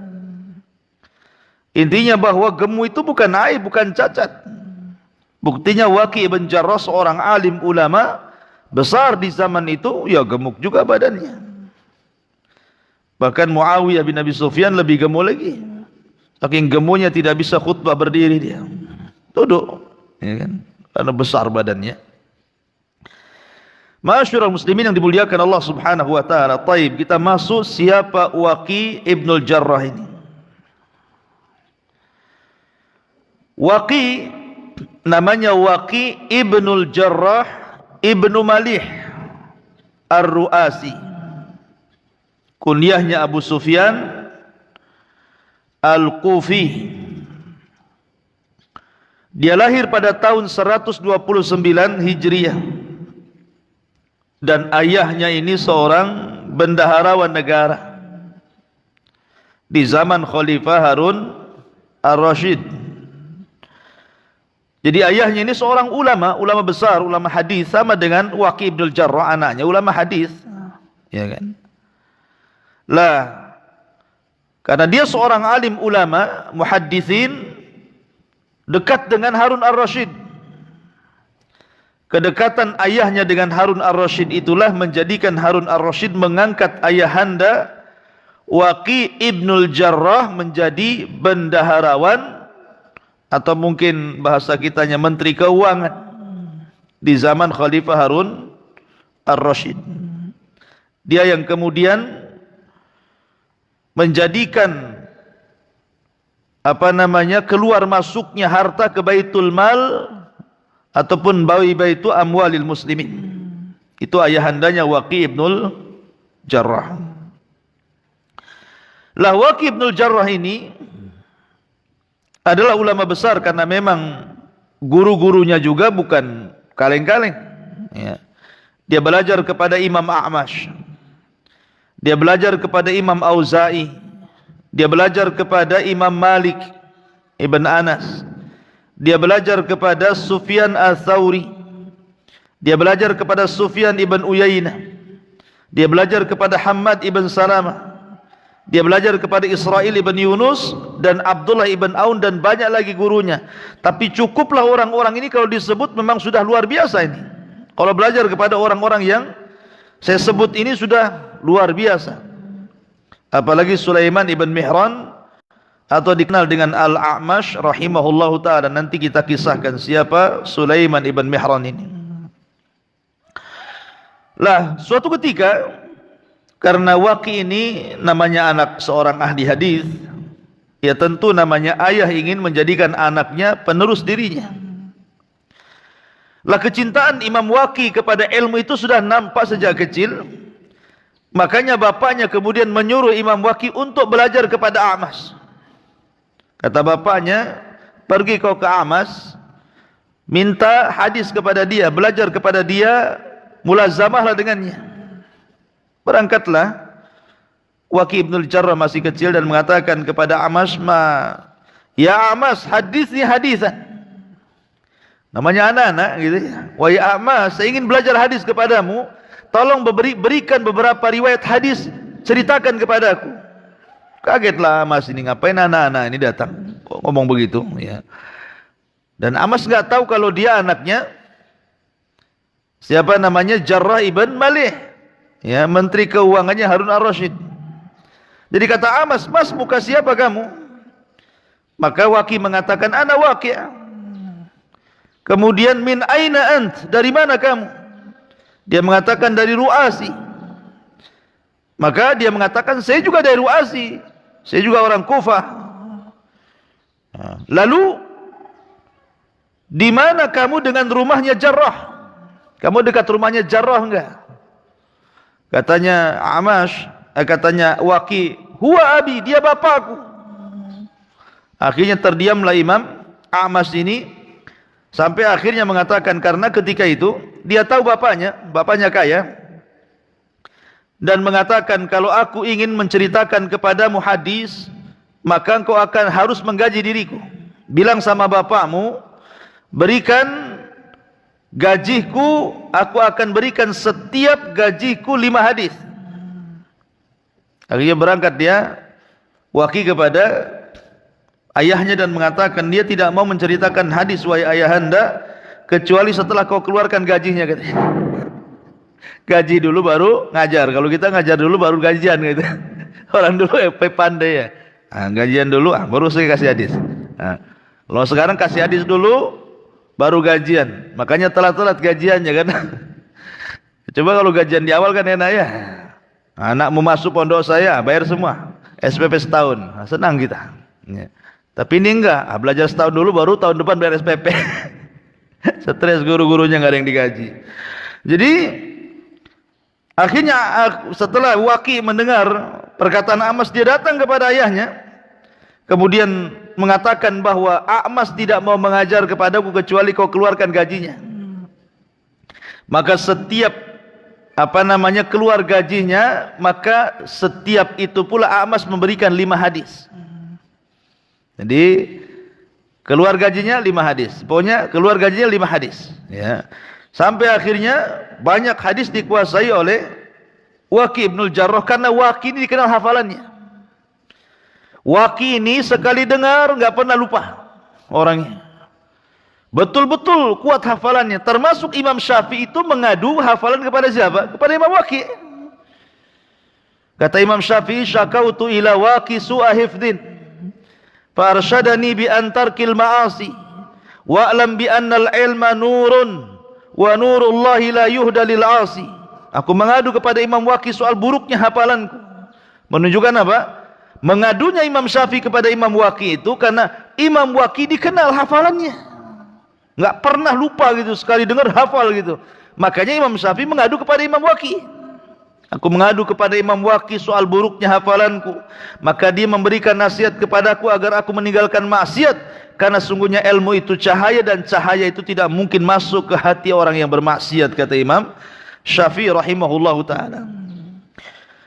Intinya bahwa gemuk itu bukan aib, bukan cacat. Buktinya Waqi' ibn Jarrah seorang alim ulama besar di zaman itu, ya gemuk juga badannya. Bahkan Muawiyah bin Abi Sufyan lebih gemuk lagi. Saking gemuknya tidak bisa khutbah berdiri dia. Duduk, ya kan? Karena besar badannya. Ma'asyiral muslimin yang dimuliakan Allah Subhanahu wa taala. Taib, kita masuk siapa Waqi' ibnul Jarrah ini. Waqi' namanya Waqi' ibnul Jarrah ibnu Malih Ar-Ru'asi. Kunyahnya Abu Sufyan Al-Kufi. Dia lahir pada tahun 129 Hijriah. Dan ayahnya ini seorang bendaharawan negara di zaman Khalifah Harun Ar-Rasyid. Jadi ayahnya ini seorang ulama besar, ulama hadis, sama dengan Waqi' ibnul Jarrah anaknya, ulama hadis. Ya kan? Lah, karena dia seorang alim ulama, muhaddisin, dekat dengan Harun Ar-Rasyid. Kedekatan ayahnya dengan Harun Ar-Rasyid itulah menjadikan Harun Ar-Rasyid mengangkat ayahanda Waqi' ibnul Jarrah menjadi bendaharawan, atau mungkin bahasa kitanya menteri keuangan di zaman Khalifah Harun Ar-Rasyid. Dia yang kemudian menjadikan keluar masuknya harta ke Baitul Mal ataupun baitu amwalil muslimin. Itu ayahandanya Waqi' ibnul Jarrah. Lah Waqi' ibnul Jarrah ini adalah ulama besar karena memang guru-gurunya juga bukan kaleng-kaleng. Ya. Dia belajar kepada Imam A'mash. Dia belajar kepada Imam Auza'i. Dia belajar kepada Imam Malik Ibn Anas. Dia belajar kepada Sufyan Ats-Tsauri. Dia belajar kepada Sufyan ibn Uyainah. Dia belajar kepada Hammad ibn Salamah. Dia belajar kepada Israil ibn Yunus dan Abdullah ibn Aun dan banyak lagi gurunya. Tapi cukuplah orang-orang ini kalau disebut memang sudah luar biasa ini. Kalau belajar kepada orang-orang yang saya sebut ini sudah luar biasa. Apalagi Sulaiman ibn Mihran atau dikenal dengan Al-A'mash rahimahullahu ta'ala. Nanti kita kisahkan siapa Sulaiman ibn Mihran ini. Lah, suatu ketika karena Waqi' ini namanya anak seorang ahli hadis, ya tentu namanya ayah ingin menjadikan anaknya penerus dirinya. Lah kecintaan Imam Waqi' kepada ilmu itu sudah nampak sejak kecil. Makanya bapaknya kemudian menyuruh Imam Waqi' untuk belajar kepada A'mash. Kata bapaknya, pergi kau ke A'mash, minta hadis kepada dia, belajar kepada dia, mulazamahlah dengannya. Berangkatlah Waqi' ibnul Jarrah masih kecil dan mengatakan kepada A'mash, ya A'mash, hadisni hadisan. Namanya anak-anak gitu ya. Wahai A'mash, saya ingin belajar hadis kepadamu, tolong berikan beberapa riwayat hadis, ceritakan kepadaku. Kagetlah A'mash ini, ngapain anak-anak ini datang kok ngomong begitu ya. Dan A'mash enggak tahu kalau dia anaknya siapa namanya Jarrah ibn Malih. Ya, menteri keuangannya Harun Ar-Rasyid. Jadi kata A'mash, "Mas, muka siapa kamu?" Maka Waqi' mengatakan, "Ana Waqi'." Kemudian, "Min aina ant?" Dari mana kamu? Dia mengatakan dari Ru'asi. Maka dia mengatakan, "Saya juga dari Ru'asi. Saya juga orang Kufah." Lalu, di mana kamu dengan rumahnya Jarrah? Kamu dekat rumahnya Jarrah enggak? Katanya A'mash, katanya Waqi', "Huwa abi, dia bapakku." Akhirnya terdiamlah Imam A'mash ini sampai akhirnya mengatakan karena ketika itu dia tahu bapaknya kaya, dan mengatakan kalau aku ingin menceritakan kepadamu hadis, maka engkau akan harus menggaji diriku. Bilang sama bapakmu, berikan gajiku, aku akan berikan setiap gajiku 5 hadis. Akhirnya berangkat dia Waqi' kepada ayahnya dan mengatakan dia tidak mau menceritakan hadis, wahai ayahanda, kecuali setelah kau keluarkan gajinya, katanya. Gaji dulu baru ngajar. Kalau kita ngajar dulu baru gajian, gitu. Orang dulu pandai ya. Gajian dulu, baru saya kasih hadis. Kalau sekarang kasih hadis dulu, baru gajian. Makanya telat-telat gajiannya kan. Coba kalau gajian di awal kan enak ya. Anak mau masuk pondok saya, bayar semua. SPP setahun, senang kita. Ya. Tapi ini enggak, belajar setahun dulu baru tahun depan bayar SPP. Stres guru-gurunya nggak ada yang digaji. Jadi akhirnya setelah Waqi mendengar perkataan A'mas, dia datang kepada ayahnya, kemudian mengatakan bahwa A'mas tidak mau mengajar kepadaku kecuali kau keluarkan gajinya. Maka setiap keluar gajinya, maka setiap itu pula A'mas memberikan 5 hadis. Jadi keluar gajinya 5 hadis. Pokoknya keluar gajinya 5 hadis, ya. Sampai akhirnya banyak hadis dikuasai oleh Waqi ibnul Jarrah, karena Waqi ini dikenal hafalannya. Waqi ini sekali dengar nggak pernah lupa orangnya. Betul-betul kuat hafalannya. Termasuk Imam Syafi'i itu mengadu hafalan kepada siapa? Kepada Imam Waqi. Kata Imam Syafi'i, syakautu ila Waqi su'a hifdin, fa arsyadani bi antarkil ma'asi wa'lam bi annal ilma nurun wa nurullahi la yuhda lil 'asi. Aku mengadu kepada Imam Waqi soal buruknya hafalanku. Menunjukkan apa? Mengadunya Imam Syafi'i kepada Imam Waqi itu karena Imam Waqi dikenal hafalannya, nggak pernah lupa gitu, sekali dengar hafal gitu. Makanya Imam Syafi'i mengadu kepada Imam Waqi. Aku mengadu kepada Imam Waqi soal buruknya hafalanku, maka dia memberikan nasihat kepadaku agar aku meninggalkan maksiat, karena sungguhnya ilmu itu cahaya, dan cahaya itu tidak mungkin masuk ke hati orang yang bermaksiat, kata Imam Syafi'i rahimahullahu ta'ala.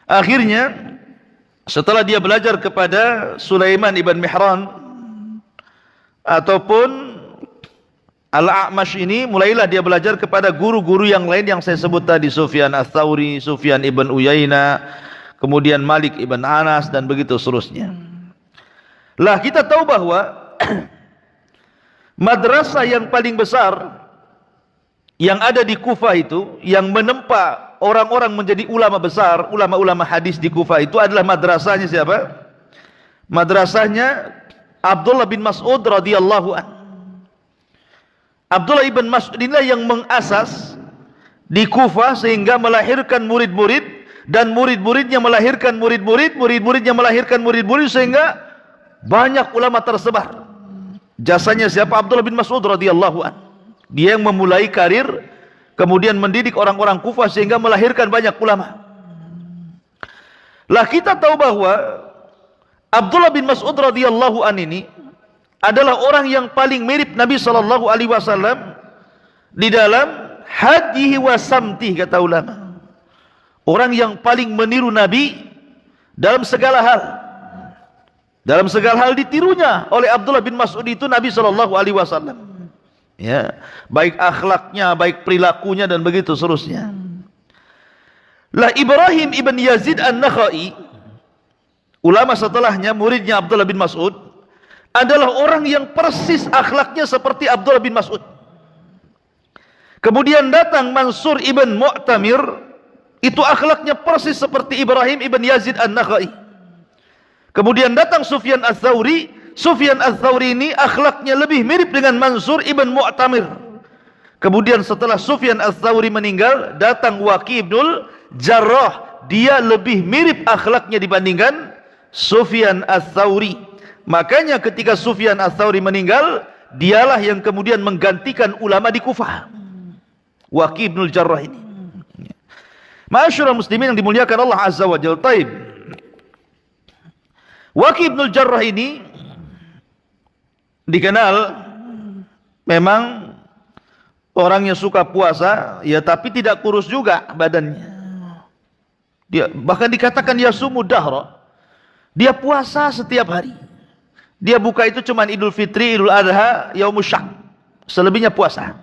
Akhirnya setelah dia belajar kepada Sulaiman ibn Mihran ataupun Al-A'mash ini, mulailah dia belajar kepada guru-guru yang lain yang saya sebut tadi, Sufyan Ats-Tsauri, Sufyan ibn Uyainah, kemudian Malik ibn Anas, dan begitu seterusnya. Lah kita tahu bahwa madrasah yang paling besar yang ada di Kufah itu, yang menempa orang-orang menjadi ulama besar, ulama-ulama hadis di Kufah itu adalah madrasahnya siapa? Madrasahnya Abdullah bin Mas'ud radhiyallahu anhu. Abdullah ibn Mas'ud inilah yang mengasas di Kufah sehingga melahirkan murid-murid, dan murid-muridnya melahirkan murid-murid, murid-muridnya melahirkan murid-murid, sehingga banyak ulama tersebar. Jasanya siapa? Abdullah bin Mas'ud radhiyallahu anhu. Dia yang memulai karir, kemudian mendidik orang-orang Kufah sehingga melahirkan banyak ulama. Lah kita tahu bahwa Abdullah bin Mas'ud radhiyallahu anhu ini adalah orang yang paling mirip Nabi sallallahu alaihi wasallam di dalam hadihi wa samtih, kata ulama. Orang yang paling meniru Nabi dalam segala hal. Dalam segala hal ditirunya oleh Abdullah bin Mas'ud itu Nabi sallallahu alaihi wasallam. Ya, baik akhlaknya, baik perilakunya, dan begitu seterusnya. Lah Ibrahim ibn Yazid An-Nakhai, ulama setelahnya, muridnya Abdullah bin Mas'ud, adalah orang yang persis akhlaknya seperti Abdullah bin Mas'ud. Kemudian datang Mansur ibn Mu'tamir, itu akhlaknya persis seperti Ibrahim ibn Yazid An-Nakhai. Kemudian datang Sufyan Ats-Tsauri. Sufyan Ats-Tsauri ini akhlaknya lebih mirip dengan Mansur ibn Mu'tamir. Kemudian setelah Sufyan Ats-Tsauri meninggal, datang Waqi ibnul Jarrah. Dia lebih mirip akhlaknya dibandingkan Sufyan Ats-Tsauri. Makanya ketika Sufyan Ats-Tsauri meninggal, dialah yang kemudian menggantikan ulama di Kufah, Waqi ibnul Jarrah ini. Ma'asyiral muslimin yang dimuliakan Allah Azza wa Jalla. Taib. Waqi ibnul Jarrah ini dikenal memang orangnya suka puasa, ya, tapi tidak kurus juga badannya. Dia bahkan dikatakan yasumu dahra. Dia puasa setiap hari. Dia buka itu cuma Idul Fitri, Idul Adha, Yaumus Syak. Selebihnya puasa.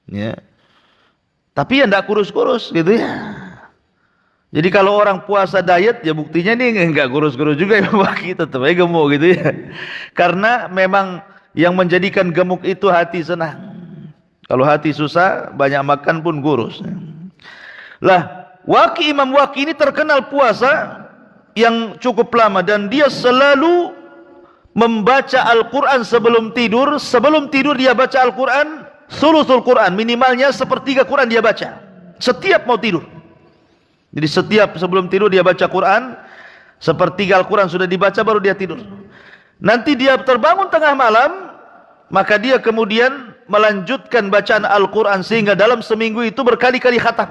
Ya. Tapi ya enggak kurus-kurus gitu ya. Jadi kalau orang puasa diet, ya buktinya nih enggak kurus-kurus juga ya, Waqi tetap aja gemuk gitu ya. Karena memang yang menjadikan gemuk itu hati senang. Kalau hati susah, banyak makan pun kurus. Lah, Imam Waqi ini terkenal puasa yang cukup lama dan dia selalu membaca Al-Quran sebelum tidur. Sebelum tidur dia baca Al-Quran, sulusul Quran, minimalnya sepertiga Quran dia baca setiap mau tidur. Jadi setiap sebelum tidur dia baca Quran, sepertiga Al-Quran sudah dibaca baru dia tidur. Nanti dia terbangun tengah malam, maka dia kemudian melanjutkan bacaan Al-Quran sehingga dalam seminggu itu berkali-kali khatam.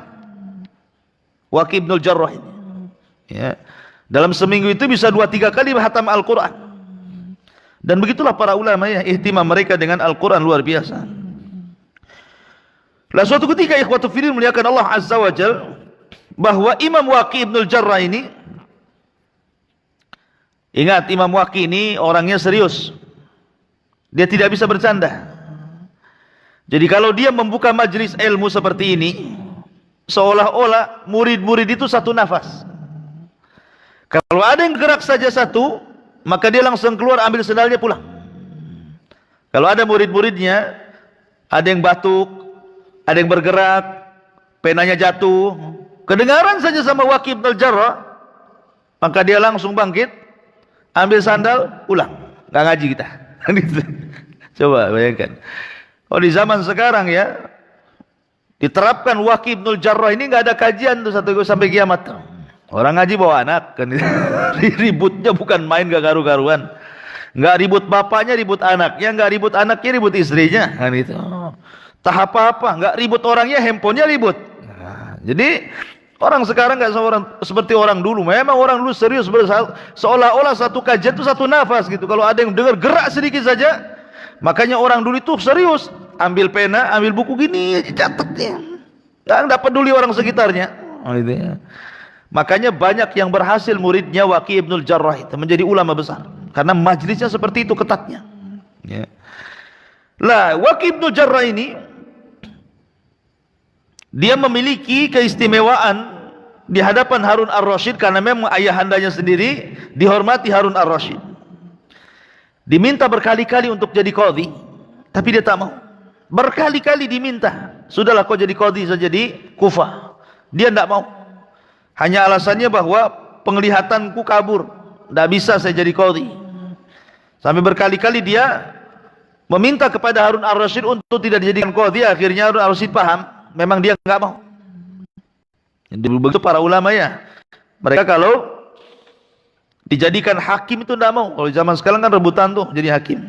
Waqi Ibnul Jarrah ini, ya, dalam seminggu itu bisa 2-3 kali khatam Al-Quran. Dan begitulah para ulama, ya, ihtimam mereka dengan Al-Quran luar biasa. Lah suatu ketika ikhwatu fillah muliakan Allah Azza wa Jal, bahwa Imam Waqi Ibnul Jarrah ini, ingat Imam Waqi ini orangnya serius, dia tidak bisa bercanda. Jadi kalau dia membuka majlis ilmu seperti ini, seolah-olah murid-murid itu satu nafas. Kalau ada yang gerak saja satu, maka dia langsung keluar ambil sendalnya pulang. Kalau ada murid-muridnya, ada yang batuk, ada yang bergerak, penanya jatuh, kedengaran saja sama Waqi Ibnul Jarrah, maka dia langsung bangkit, ambil sandal, pulang. Nggak ngaji kita. Coba bayangkan. Oh, di zaman sekarang, ya, diterapkan Waqi Ibnul Jarrah ini nggak ada kajian tuh sampai kiamat. Orang ngaji bawa anak kan. Ributnya bukan main, gak karu-karuan. Nggak ribut bapaknya, ribut anaknya, nggak ribut anaknya, ribut istrinya kan itu. Tak apa-apa, nggak ribut orangnya, handphonenya ribut. Nah, jadi orang sekarang nggak seperti orang dulu. Memang orang dulu serius, seolah-olah satu kajian itu satu nafas gitu. Kalau ada yang dengar gerak sedikit saja, makanya orang dulu itu serius. Ambil pena, ambil buku gini, catatnya. Nggak peduli orang sekitarnya. Oh, gitu ya. Makanya banyak yang berhasil muridnya Waqi Ibnul Jarrah itu menjadi ulama besar. Karena majlisnya seperti itu ketatnya. Ya. Lah, Waqi Ibnul Jarrah ini, dia memiliki keistimewaan di hadapan Harun Ar-Rasyid karena memang ayahandanya sendiri dihormati Harun Ar-Rasyid. Diminta berkali-kali untuk jadi qadhi, tapi dia tak mau. Berkali-kali diminta, sudahlah kau jadi qadhi saja di Kufah. Dia tidak mau. Hanya alasannya bahwa penglihatanku kabur, tidak bisa saya jadi qadhi. Sampai berkali-kali dia meminta kepada Harun Ar-Rasyid untuk tidak dijadikan qadhi. Akhirnya Harun Ar-Rasyid paham, memang dia enggak mau. Jadi begitu para ulama, ya. Mereka kalau dijadikan hakim itu enggak mau. Kalau zaman sekarang kan rebutan tuh jadi hakim.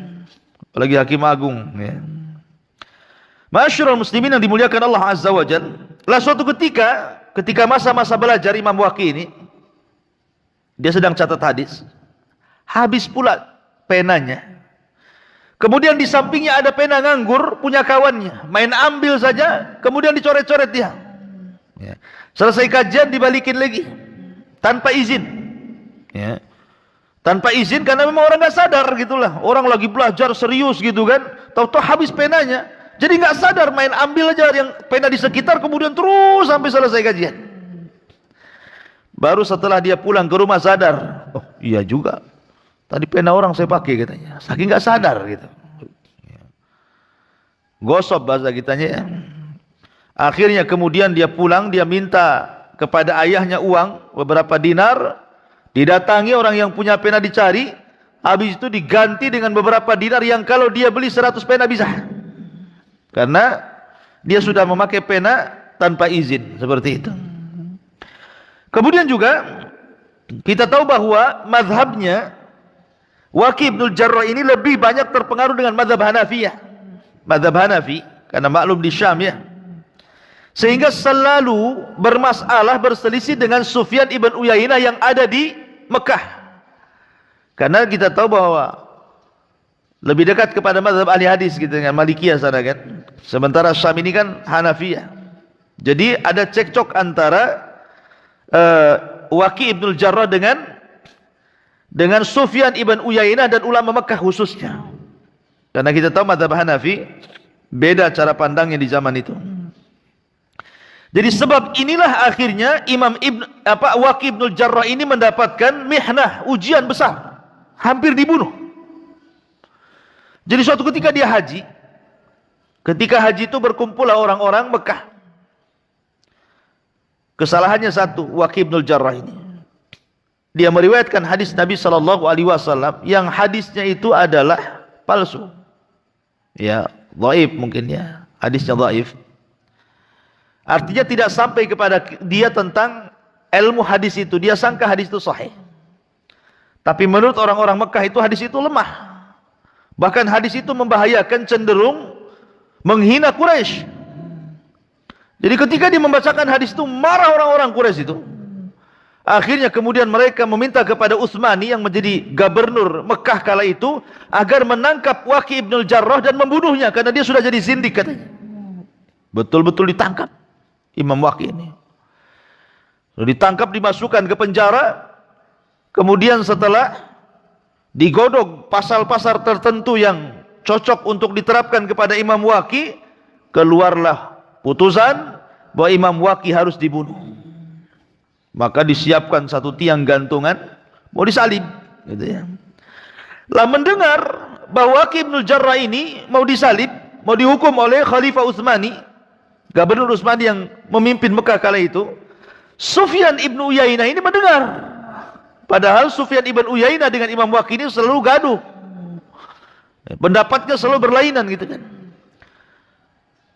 Apalagi hakim agung, ya. Masyarul muslimin yang dimuliakan Allah Azza wa Jalla. Lah suatu ketika masa-masa belajar Imam Waqi ini, dia sedang catat hadis. Habis pula penanya. Kemudian di sampingnya ada pena nganggur punya kawannya, main ambil saja, kemudian dicoret-coret dia. Ya. Selesai kajian dibalikin lagi tanpa izin. Ya. Tanpa izin karena memang orang nggak sadar gitulah. Orang lagi belajar serius gitu kan, tahu-tahu habis penanya. Jadi nggak sadar main ambil aja yang pena di sekitar, kemudian terus sampai selesai kajian. Baru setelah dia pulang ke rumah sadar, oh iya juga. Tadi pena orang saya pakai katanya. Saking nggak sadar gitu. Gosop bahasa kitanya, ya. Akhirnya kemudian dia pulang, dia minta kepada ayahnya uang beberapa dinar. Didatangi orang yang punya pena dicari. Habis itu diganti dengan beberapa dinar yang kalau dia beli 100 pena bisa. Karena dia sudah memakai pena tanpa izin seperti itu. Kemudian juga kita tahu bahwa mazhabnya Waqi Ibnul Jarrah ini lebih banyak terpengaruh dengan mazhab Hanafiyah. Mazhab Hanafi, karena maklum di Syam, ya. Sehingga selalu bermasalah, berselisih dengan Sufyan ibn Uyainah yang ada di Mekah. Karena kita tahu bahwa lebih dekat kepada mazhab ahli hadis gitu dengan Malikiyah sana kan. Sementara Syam ini kan Hanafiyah. Jadi ada cekcok antara Waqi Ibnul Jarrah dengan Sufyan ibn Uyainah dan ulama Mekah khususnya. Karena kita tahu mazhab Hanafi beda cara pandangnya di zaman itu. Jadi sebab inilah akhirnya Waqi Ibnul Jarrah ini mendapatkan mihnah, ujian besar, hampir dibunuh. Jadi suatu ketika dia haji, Ketika haji itu berkumpullah orang-orang Mekah. Kesalahannya satu, Waqi' bin Jarrah ini. Dia meriwayatkan hadis Nabi SAW yang hadisnya itu adalah palsu. Ya, dhaif mungkin ya. Hadisnya dhaif. Artinya tidak sampai kepada dia tentang ilmu hadis itu. Dia sangka hadis itu sahih. Tapi menurut orang-orang Mekah itu hadis itu lemah. Bahkan hadis itu membahayakan, cenderung menghina Quraisy. Jadi ketika dia membacakan hadis itu, marah orang-orang Quraisy itu. Akhirnya kemudian mereka meminta kepada Utsmani yang menjadi gubernur Mekah kala itu agar menangkap Waqi' bin Jarrah dan membunuhnya karena dia sudah jadi zindik katanya. Betul-betul ditangkap Imam Waqi' ini. Ditangkap, dimasukkan ke penjara. Kemudian setelah digodok pasal-pasal tertentu yang cocok untuk diterapkan kepada Imam Waqi', keluarlah putusan bahwa Imam Waqi' harus dibunuh. Maka disiapkan satu tiang gantungan, mau disalib, gitu ya. Lah mendengar bahwa Waqi' bin Jarrah ini mau disalib, mau dihukum oleh Khalifah Utsmani, Gubernur Utsmani yang memimpin Mekah kala itu, Sufyan ibn Uyainah ini mendengar. Padahal Sufyan ibn Uyainah dengan Imam Waqi' ini selalu gaduh, pendapatnya selalu berlainan, gitu kan.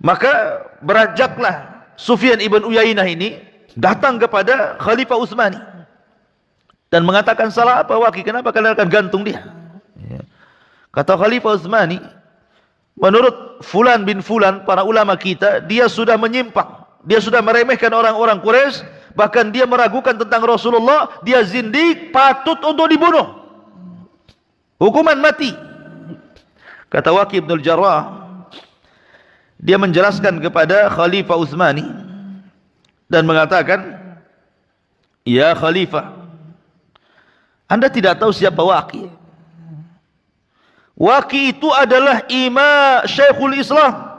Maka beranjaklah Sufyan ibn Uyainah ini datang kepada Khalifah Utsmani dan mengatakan, salah apa Waqi', kenapa kalian akan gantung dia? Kata Khalifah Utsmani, menurut Fulan bin Fulan, para ulama kita, dia sudah menyimpang, dia sudah meremehkan orang-orang Quraisy, bahkan dia meragukan tentang Rasulullah, dia zindik, patut untuk dibunuh, hukuman mati. Kata Waqi' bin Jarrah, dia menjelaskan kepada Khalifah Utsmani dan mengatakan, ya Khalifah, Anda tidak tahu siapa Waqi'. Waqi' itu adalah Syekhul Islam,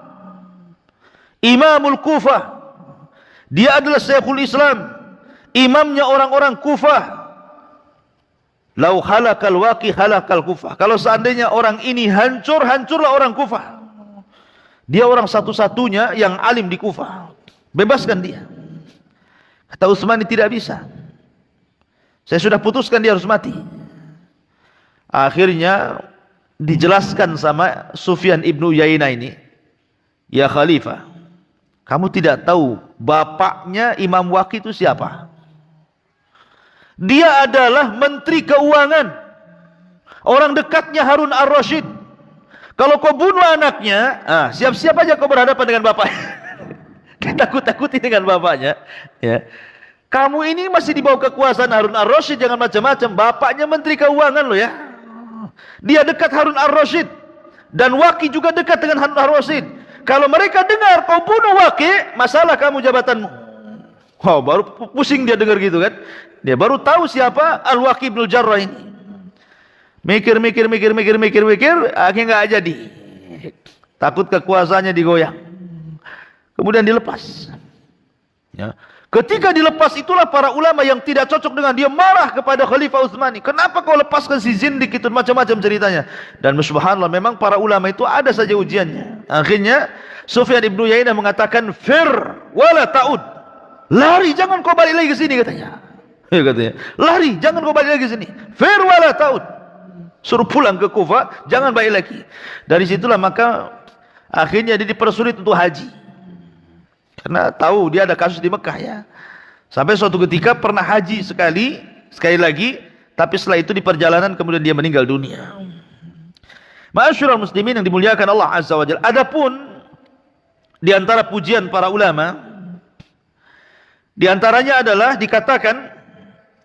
Imamul Kufah. Dia adalah Syekhul Islam, imamnya orang-orang Kufah. Lau halakal Waqi' halakal Kufah. Kalau seandainya orang ini hancur, hancurlah orang Kufah. Dia orang satu-satunya yang alim di Kufah. Bebaskan dia. Kata Utsmani, tidak bisa. Saya sudah putuskan dia harus mati. Akhirnya dijelaskan sama Sufyan ibn Uyainah ini, ya Khalifah, kamu tidak tahu bapaknya Imam Waqi' itu siapa? Dia adalah Menteri Keuangan, orang dekatnya Harun ar-Rasyid. Kalau kau bunuh anaknya, siap-siap aja kau berhadapan dengan bapaknya. Takut-takuti dengan bapaknya, ya. Kamu ini masih di bawah kekuasaan Harun ar-Rasyid, jangan macam-macam. Bapaknya Menteri Keuangan loh ya. Dia dekat Harun ar-Rasyid, dan Waqi' juga dekat dengan Harun ar-Rasyid. Kalau mereka dengar kau bunuh Waqi', masalah kamu jabatanmu. Wow, baru pusing dia dengar gitu kan. Dia baru tahu siapa Al-Waqi' bin Jarrah ini. Mikir, akhirnya nggak jadi. Takut kekuasaannya digoyang. Kemudian dilepas. Ya. Ketika dilepas itulah para ulama yang tidak cocok dengan dia marah kepada Khalifah Utsmani. Kenapa kau lepaskan si zindik itu, macam-macam ceritanya. Dan subhanallah, memang para ulama itu ada saja ujiannya. Akhirnya Sufyan ibn Uyainah mengatakan, fir wala ta'ud. Lari, jangan kau balik lagi ke sini, katanya. Ya, katanya, lari, jangan kau balik lagi ke sini. Fir wala ta'ud. Suruh pulang ke Kufah, jangan balik lagi. Dari situlah maka akhirnya dia dipersulit untuk haji. Karena tahu dia ada kasus di Mekah ya. Sampai suatu ketika pernah haji sekali lagi, tapi setelah itu di perjalanan kemudian dia meninggal dunia. Ma'asyiral muslimin yang dimuliakan Allah Azza wa Jalla. Adapun di antara pujian para ulama, di antaranya adalah dikatakan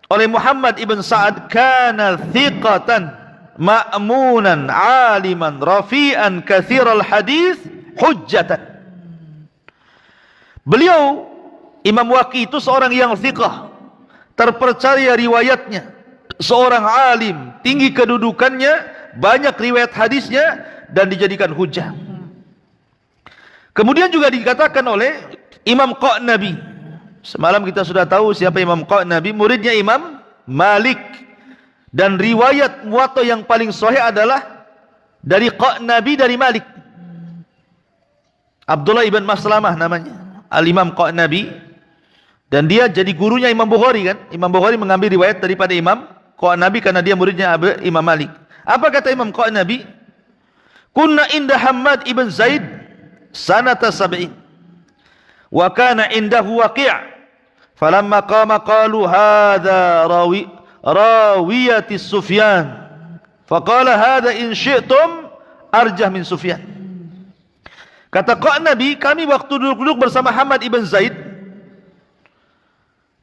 oleh Muhammad ibn Sa'ad, kana thiqatan ma'munan aliman rafi'an kathiral hadis hujjatan. Beliau Imam Waqi' itu seorang yang thiqah, terpercaya riwayatnya, seorang alim, tinggi kedudukannya, banyak riwayat hadisnya dan dijadikan hujjah. Kemudian juga dikatakan oleh Imam Qa'nabi. Semalam kita sudah tahu siapa Imam Qa'nabi, muridnya Imam Malik. Dan riwayat Muwatta yang paling sahih adalah dari Qa'nabi dari Malik. Abdullah ibn Maslamah namanya, Al-Imam Qa'nabi, dan dia jadi gurunya Imam Bukhari kan. Imam Bukhari mengambil riwayat daripada Imam Qa'nabi karena dia muridnya Imam Malik. Apa kata Imam Qa'nabi? Kunna inda Hammad ibn Zaid sanata sab'in wa kana indahu Waqi', falamma qama qalu hadha rawiyati Sufyan, faqala hadha in syi'tum arjah min Sufyan. Kata Qa'nabi, kami waktu duduk bersama Hamad ibn Zaid,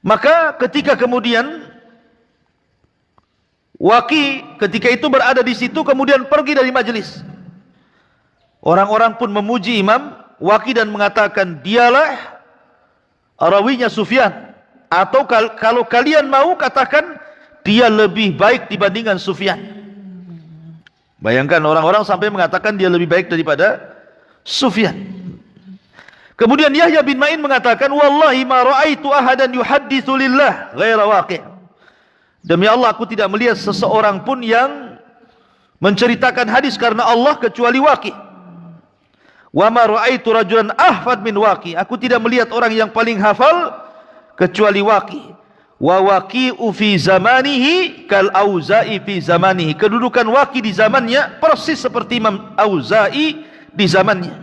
maka ketika kemudian Waqi ketika itu berada di situ, kemudian pergi dari majelis. Orang-orang pun memuji Imam Waqi dan mengatakan, dialah rawinya Sufyan. Atau kalau kalian mau katakan, dia lebih baik dibandingkan Sufyan. Bayangkan orang-orang sampai mengatakan dia lebih baik daripada Sufyan. Kemudian Yahya bin Ma'in mengatakan, wallahi ma ra'aitu ahadan yuhadditsu lillah ghaira Waqi'. Demi Allah, aku tidak melihat seseorang pun yang menceritakan hadis karena Allah kecuali Waqi'. Wa ma ra'aitu rajulan ahfad min Waqi'. Aku tidak melihat orang yang paling hafal kecuali Waqi'. Wa Waqi'u fi zamanihi kal Auza'i fi zamanihi. Kedudukan Waqi' di zamannya persis seperti Imam Auza'i di zamannya.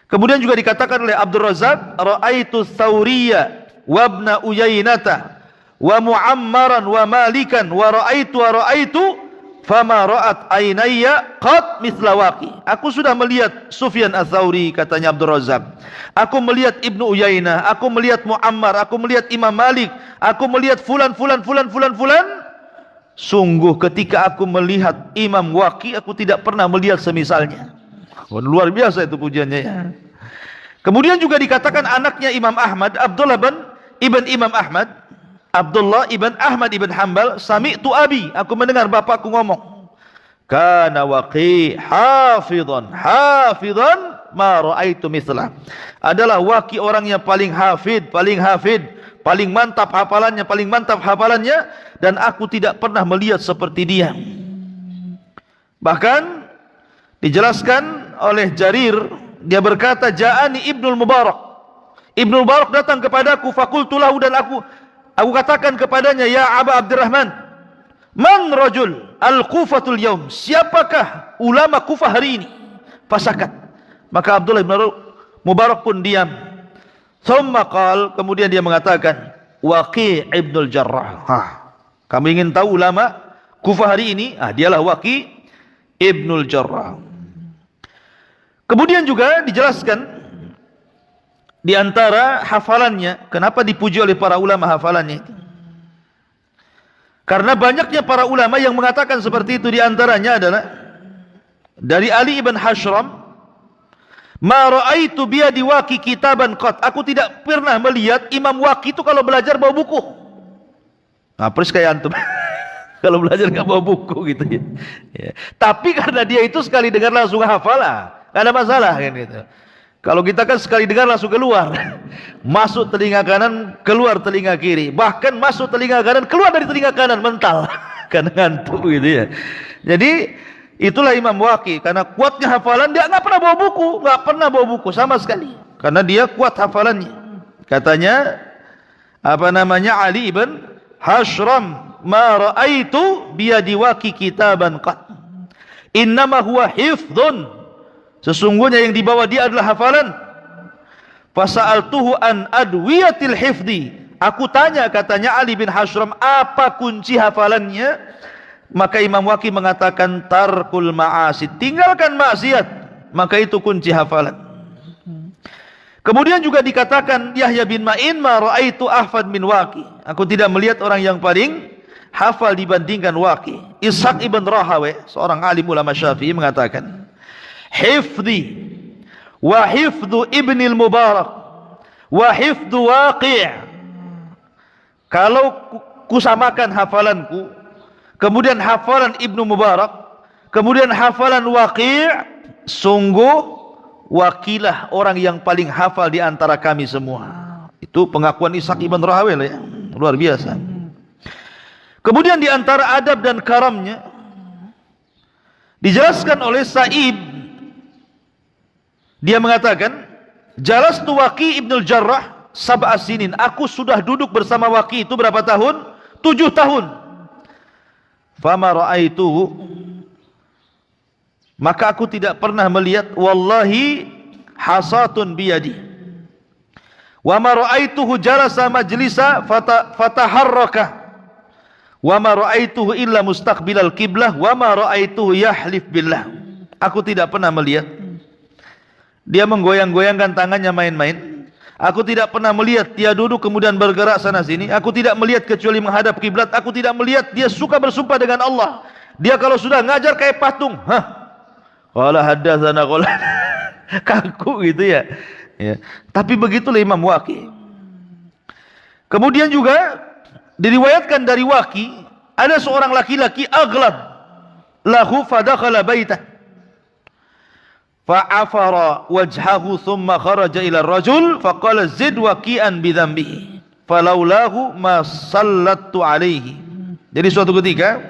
Kemudian juga dikatakan oleh Abdul Razak, ra'aitu Thawriyya wa ibn Uyainata wa Mu'ammaran wa Malikan wa ra'aitu fama ra'at aynayya qad mithla Waqi'. Aku sudah melihat Sufyan Ats-Tsauri, katanya Abdul Razak. Aku melihat Ibnu Uyainah, aku melihat Mu'ammar, aku melihat Imam Malik, aku melihat fulan. Sungguh ketika aku melihat Imam Waqi', aku tidak pernah melihat semisalnya. Luar biasa itu pujiannya ya. Kemudian juga dikatakan anaknya Imam Ahmad, Abdullah ibn Imam Ahmad, Abdullah ibn Ahmad ibn Hanbal, sami'tu abi, aku mendengar bapakku ngomong, kana Waqi' hafidhan ma ra'aitu mithlah. Adalah Waqi' orang yang paling hafid, paling mantap hafalannya, dan aku tidak pernah melihat seperti dia. Bahkan dijelaskan oleh Jarir, dia berkata, ja'ani Ibnul Mubarak. Ibnul Mubarak datang kepadaku, fakultu lahu, dan aku katakan kepadanya, ya Aba Abdurrahman, man rajul al-Kufatul yaum, siapakah ulama Kufah hari ini? Fasakat. Maka Abdullah bin Mubarak pun diam. Thumma qal, kemudian dia mengatakan, Waqi' ibnul Jarrah. Kamu ingin tahu ulama Kufah hari ini? Dialah Waqi' ibnul Jarrah. Kemudian juga dijelaskan di antara hafalannya, kenapa dipuji oleh para ulama hafalannya itu? Karena banyaknya para ulama yang mengatakan seperti itu. Di antaranya adalah dari Ali ibn Hashram, ma ra'aitu biyadi Waqi' kitaban qat. Aku tidak pernah melihat Imam Waqi' itu kalau belajar bawa buku. Persis kayak antum. Kalau belajar nggak bawa buku gitu ya. Tapi karena dia itu sekali dengar langsung hafal, nggak ada masalah kan gitu. Kalau kita kan sekali dengar langsung keluar, masuk telinga kanan, keluar telinga kiri, bahkan masuk telinga kanan, keluar dari telinga kanan, mental karena ngantuk gitu ya. Jadi itulah Imam Waqi', karena kuatnya hafalan, dia nggak pernah bawa buku sama sekali, karena dia kuat hafalannya. Katanya Ali ibn Hashram, ma ra'aitu biyadi Waqi' kitaban qat, innama huwa hifdhun, sesungguhnya yang dibawa dia adalah hafalan. Fasa'altuhu an adwiyatil hifdi, aku tanya, katanya Ali bin Hashram, apa kunci hafalannya? Maka Imam Waqi' mengatakan, tarkul ma'asi, tinggalkan maksiat, maka itu kunci hafalan. Kemudian juga dikatakan Yahya bin Ma'in, ma ra'aitu ahfad min Waqi', aku tidak melihat orang yang paling hafal dibandingkan Waqi'. Ishaq ibn Rahawai, seorang alim ulama Syafi'i, mengatakan, hifdhi wa hifdhu ibnil Mubarak wa hifdhu Waqi', kalau kusamakan hafalanku, kemudian hafalan Ibnu Mubarak, kemudian hafalan Waqi', sungguh Waqilah orang yang paling hafal di antara kami semua. Itu pengakuan Ishaq ibn Rahawai ya. Luar biasa. Kemudian di antara adab dan karamnya dijelaskan oleh Sa'ib, Dia mengatakan, jalastu Waqi' ibn al-Jarrah sab'a sinin. Aku sudah duduk bersama Waqi' itu berapa tahun? 7 tahun. Fama ra'aituhu, maka aku tidak pernah melihat, wallahi hasatun biyadi. Wa ma ra'aituhu jalasa majlisa fataharraka. Wa ma ra'aituhu illa mustaqbilal qiblah wa ma ra'aituhu yahlif billah. Aku tidak pernah melihat dia menggoyang-goyangkan tangannya main-main. Aku tidak pernah melihat dia duduk kemudian bergerak sana sini. Aku tidak melihat kecuali menghadap kiblat. Aku tidak melihat dia suka bersumpah dengan Allah. Dia kalau sudah ngajar kayak patung. Qala haddatsana qala kaku gitu ya. Ya. Tapi begitulah Imam Waqi'. Kemudian juga diriwayatkan dari Waqi', ada seorang laki-laki aghlab lahu fadakhala baitah fa'afara wajhahu thumma kharaja ila ar-rajul faqala zid waqi'an bi dhanbihi falaulahu ma sallattu alaihi. Jadi suatu ketika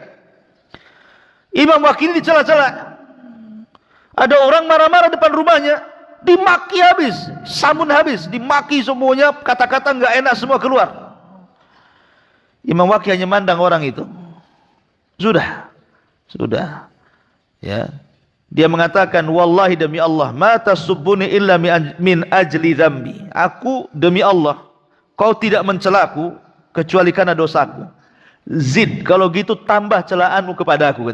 Imam Waqi' dicela-cela. Ada orang marah-marah depan rumahnya, dimaki habis, samun habis, dimaki semuanya, kata-kata enggak enak semua keluar. Imam Waqi' hanya mandang orang itu. Sudah. Ya. Dia mengatakan, wallahi demi Allah, ma tasubbuni illa min ajli dzambi. Aku demi Allah, kau tidak mencelaku kecuali karena dosaku. Zid, kalau gitu tambah celaanmu kepada aku.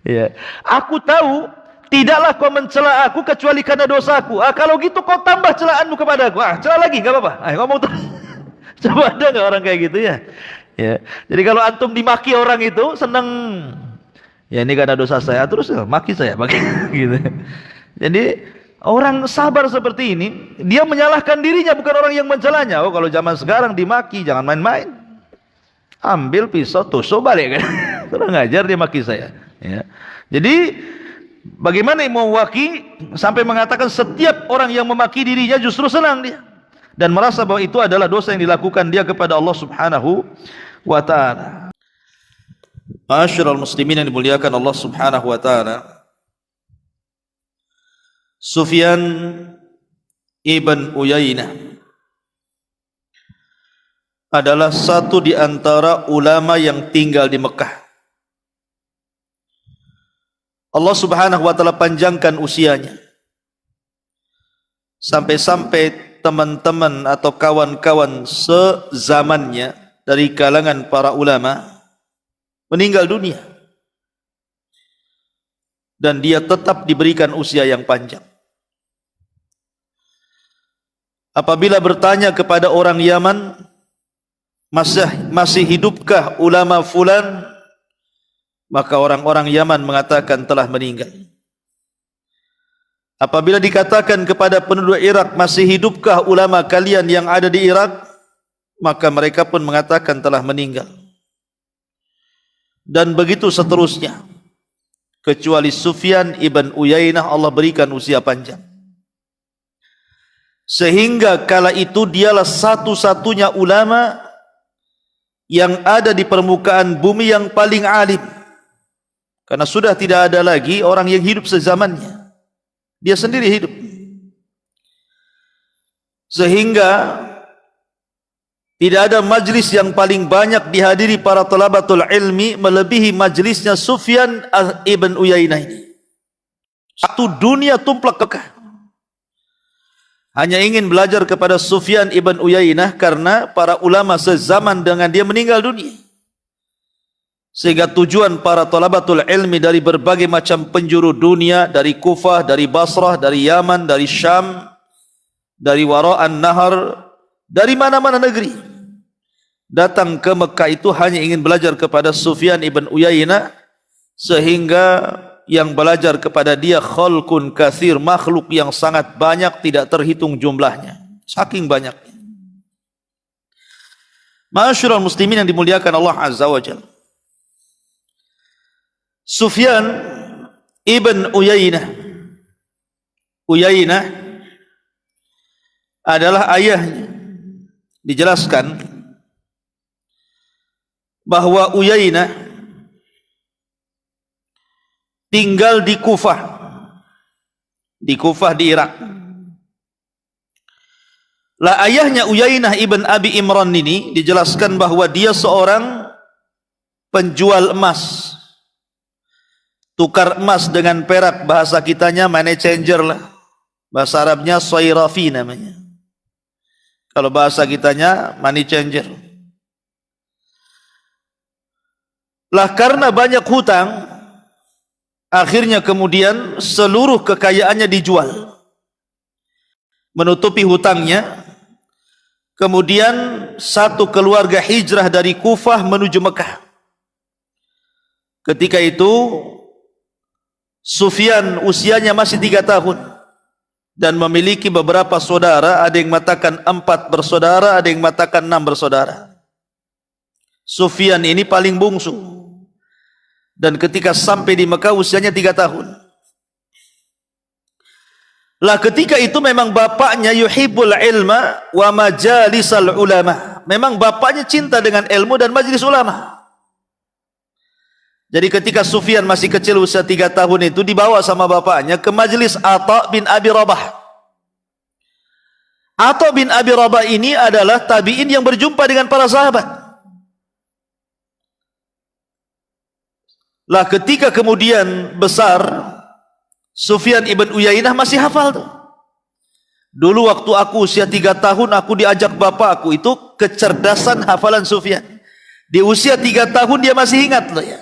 Ya. Aku tahu tidaklah kau mencela aku kecuali karena dosaku. Kalau gitu kau tambah celaanmu kepada aku. Cela lagi, enggak apa-apa. Ngomong terus. Coba ada nggak orang kayak gitu ya? Ya. Jadi kalau antum dimaki orang itu senang, ya ini karena dosa saya, terus maki saya, maki gitu. Jadi orang sabar seperti ini, dia menyalahkan dirinya, bukan orang yang mencelanya. Oh, kalau zaman sekarang dimaki, jangan main-main. Ambil pisau, tusuk balik kan? Kurang ngajar dia maki saya. Ya. Jadi bagaimana Imam Waqi' sampai mengatakan setiap orang yang memaki dirinya justru senang dia. Dan merasa bahwa itu adalah dosa yang dilakukan dia kepada Allah Subhanahu wa ta'ala. Ma'asyiral muslimin yang dimuliakan Allah Subhanahu wa ta'ala, Sufyan ibn Uyainah adalah satu di antara ulama yang tinggal di Mekah. Allah Subhanahu wa ta'ala panjangkan usianya, sampai-sampai teman-teman atau kawan-kawan sezamannya dari kalangan para ulama meninggal dunia, dan dia tetap diberikan usia yang panjang. Apabila bertanya kepada orang Yaman, masih hidupkah ulama fulan, maka orang-orang Yaman mengatakan telah meninggal. Apabila dikatakan kepada penduduk Irak, masih hidupkah ulama kalian yang ada di Irak, maka mereka pun mengatakan telah meninggal. Dan begitu seterusnya, kecuali Sufyan ibn Uyainah Allah berikan usia panjang, sehingga kala itu dialah satu-satunya ulama yang ada di permukaan bumi yang paling alim, karena sudah tidak ada lagi orang yang hidup sezamannya. Dia sendiri hidup, sehingga tidak ada majlis yang paling banyak dihadiri para talabatul ilmi melebihi majlisnya Sufyan ibn Uyainah ini. Satu dunia tumplak kekah hanya ingin belajar kepada Sufyan ibn Uyainah, karena para ulama sezaman dengan dia meninggal dunia. Sehingga tujuan para talabatul ilmi dari berbagai macam penjuru dunia, dari Kufah, dari Basrah, dari Yaman, dari Syam, dari Wara'an Nahar, dari mana-mana negeri, datang ke Mekah itu hanya ingin belajar kepada Sufyan ibn Uyainah, sehingga yang belajar kepada dia khalqun katsir, makhluk yang sangat banyak, tidak terhitung jumlahnya, saking banyaknya. Ma'asyiral muslimin yang dimuliakan Allah Azza wa Jalla, Sufyan ibn Uyainah adalah ayahnya. Dijelaskan bahwa Uyainah tinggal di Kufah di Kufah di Irak. Lah ayahnya Uyainah ibn Abi Imran ini dijelaskan bahwa dia seorang penjual emas, tukar emas dengan perak, bahasa kitanya money changer lah, bahasa Arabnya soirafi namanya, kalau bahasa kitanya money changer. Lah karena banyak hutang, akhirnya kemudian seluruh kekayaannya dijual, menutupi hutangnya. Kemudian satu keluarga hijrah dari Kufah menuju Mekah. Ketika itu Sufyan usianya masih 3 tahun dan memiliki beberapa saudara. Ada yang mengatakan 4 bersaudara, ada yang mengatakan 6 bersaudara. Sufyan ini paling bungsu, dan ketika sampai di Mekah usianya 3 tahun. Lah ketika itu memang bapaknya yuhibbul ilma wa majalisal ulama. Memang bapaknya cinta dengan ilmu dan majlis ulama. Jadi ketika Sufyan masih kecil usia 3 tahun itu dibawa sama bapaknya ke majlis Atha bin Abi Rabah. Atha bin Abi Rabah ini adalah tabi'in yang berjumpa dengan para sahabat. Lah ketika kemudian besar, Sufyan ibn Uyainah masih hafal tuh. Dulu waktu aku usia 3 tahun aku diajak bapakku, itu kecerdasan hafalan Sufyan. Di usia 3 tahun dia masih ingat loh ya.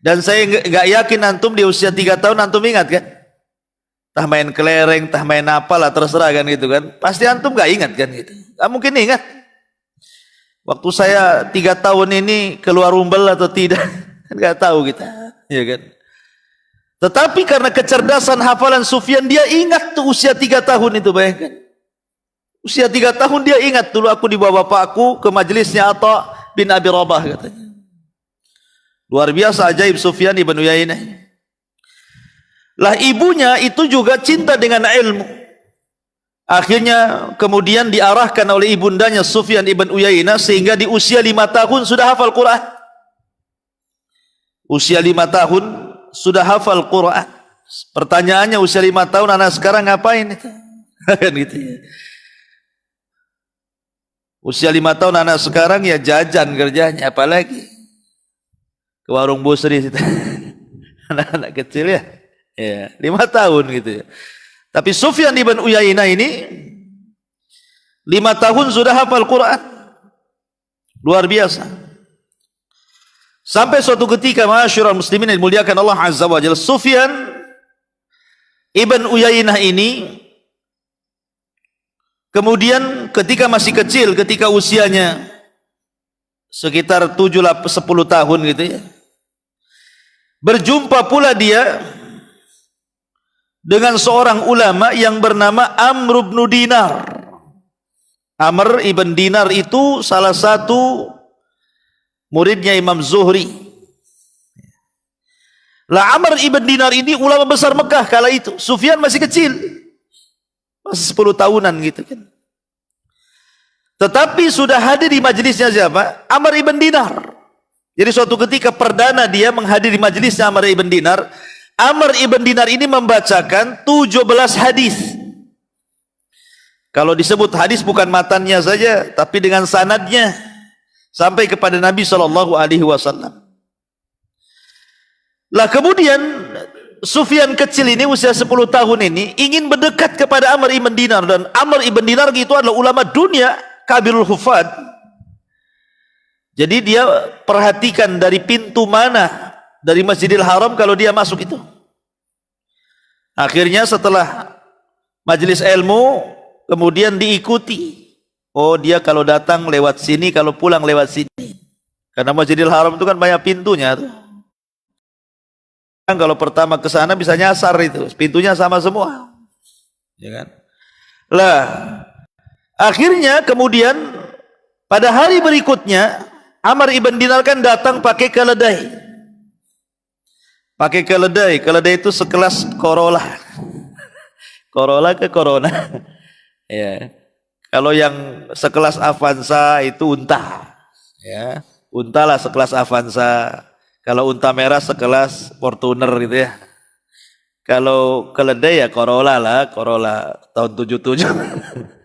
Dan saya nggak yakin antum di usia 3 tahun antum ingat kan? Tah main kelereng, tah main apa lah terserah kan gitu kan. Pasti antum nggak ingat kan gitu. Nggak mungkin ingat. Waktu saya 3 tahun ini keluar umbel atau tidak, nggak tahu kita, ya kan? Tetapi karena kecerdasan hafalan Sufyan, dia ingat tuh usia 3 tahun itu, bayangkan. Usia 3 tahun dia ingat, dulu aku dibawa bapakku ke majelisnya Atha bin Abi Rabah katanya. Luar biasa ajaib Sufyan ibn Uyainah. Lah ibunya itu juga cinta dengan ilmu. Akhirnya kemudian diarahkan oleh ibundanya Sufyan ibn Uyainah sehingga di usia 5 tahun sudah hafal Quran. Usia 5 tahun sudah hafal Quran. Pertanyaannya usia 5 tahun anak sekarang ngapain itu? Kan gitu ya. Usia 5 tahun anak sekarang ya jajan kerjanya, apalagi ke warung busri situ. Anak-anak kecil ya. Ya, 5 tahun gitu ya. Tapi Sufyan ibn Uyainah ini 5 tahun sudah hafal Quran. Luar biasa. Sampai suatu ketika masyarul muslimin yang dimuliakan Allah Azza wa Jalla, Sufyan ibn Uyainah ini kemudian ketika masih kecil, ketika usianya sekitar 7-10 tahun gitu ya, berjumpa pula dia dengan seorang ulama yang bernama Amr ibn Dinar. Amr ibn Dinar itu salah satu muridnya Imam Zuhri. Lah Amr ibn Dinar ini ulama besar Mekah kala itu. Sufyan masih kecil, masih 10 tahunan gitu kan. Tetapi sudah hadir di majelisnya siapa? Amr ibn Dinar. Jadi suatu ketika perdana dia menghadiri majelisnya Amr ibn Dinar. Amr ibn Dinar ini membacakan 17 hadis. Kalau disebut hadis bukan matannya saja, tapi dengan sanadnya sampai kepada Nabi SAW. Lah kemudian Sufyan kecil ini usia 10 tahun ini ingin mendekat kepada Amr ibn Dinar, dan Amr ibn Dinar itu adalah ulama dunia, kabirul hufad. Jadi dia perhatikan dari pintu mana dari Masjidil Haram kalau dia masuk itu. Akhirnya setelah majelis ilmu kemudian diikuti. Oh, dia kalau datang lewat sini, kalau pulang lewat sini. Karena Masjidil Haram itu kan banyak pintunya tuh. Kalau pertama ke sana bisa nyasar itu, pintunya sama semua. Ya kan? Lah, akhirnya kemudian pada hari berikutnya Amr ibn Dinar kan datang pakai keledai. Pakai keledai. Keledai itu sekelas Corolla. Corolla ke Corona. Ya. Kalau yang sekelas Avanza itu unta, ya, unta lah sekelas Avanza. Kalau unta merah sekelas Fortuner gitu ya. Kalau keledai ya Corolla lah, Corolla tahun 77.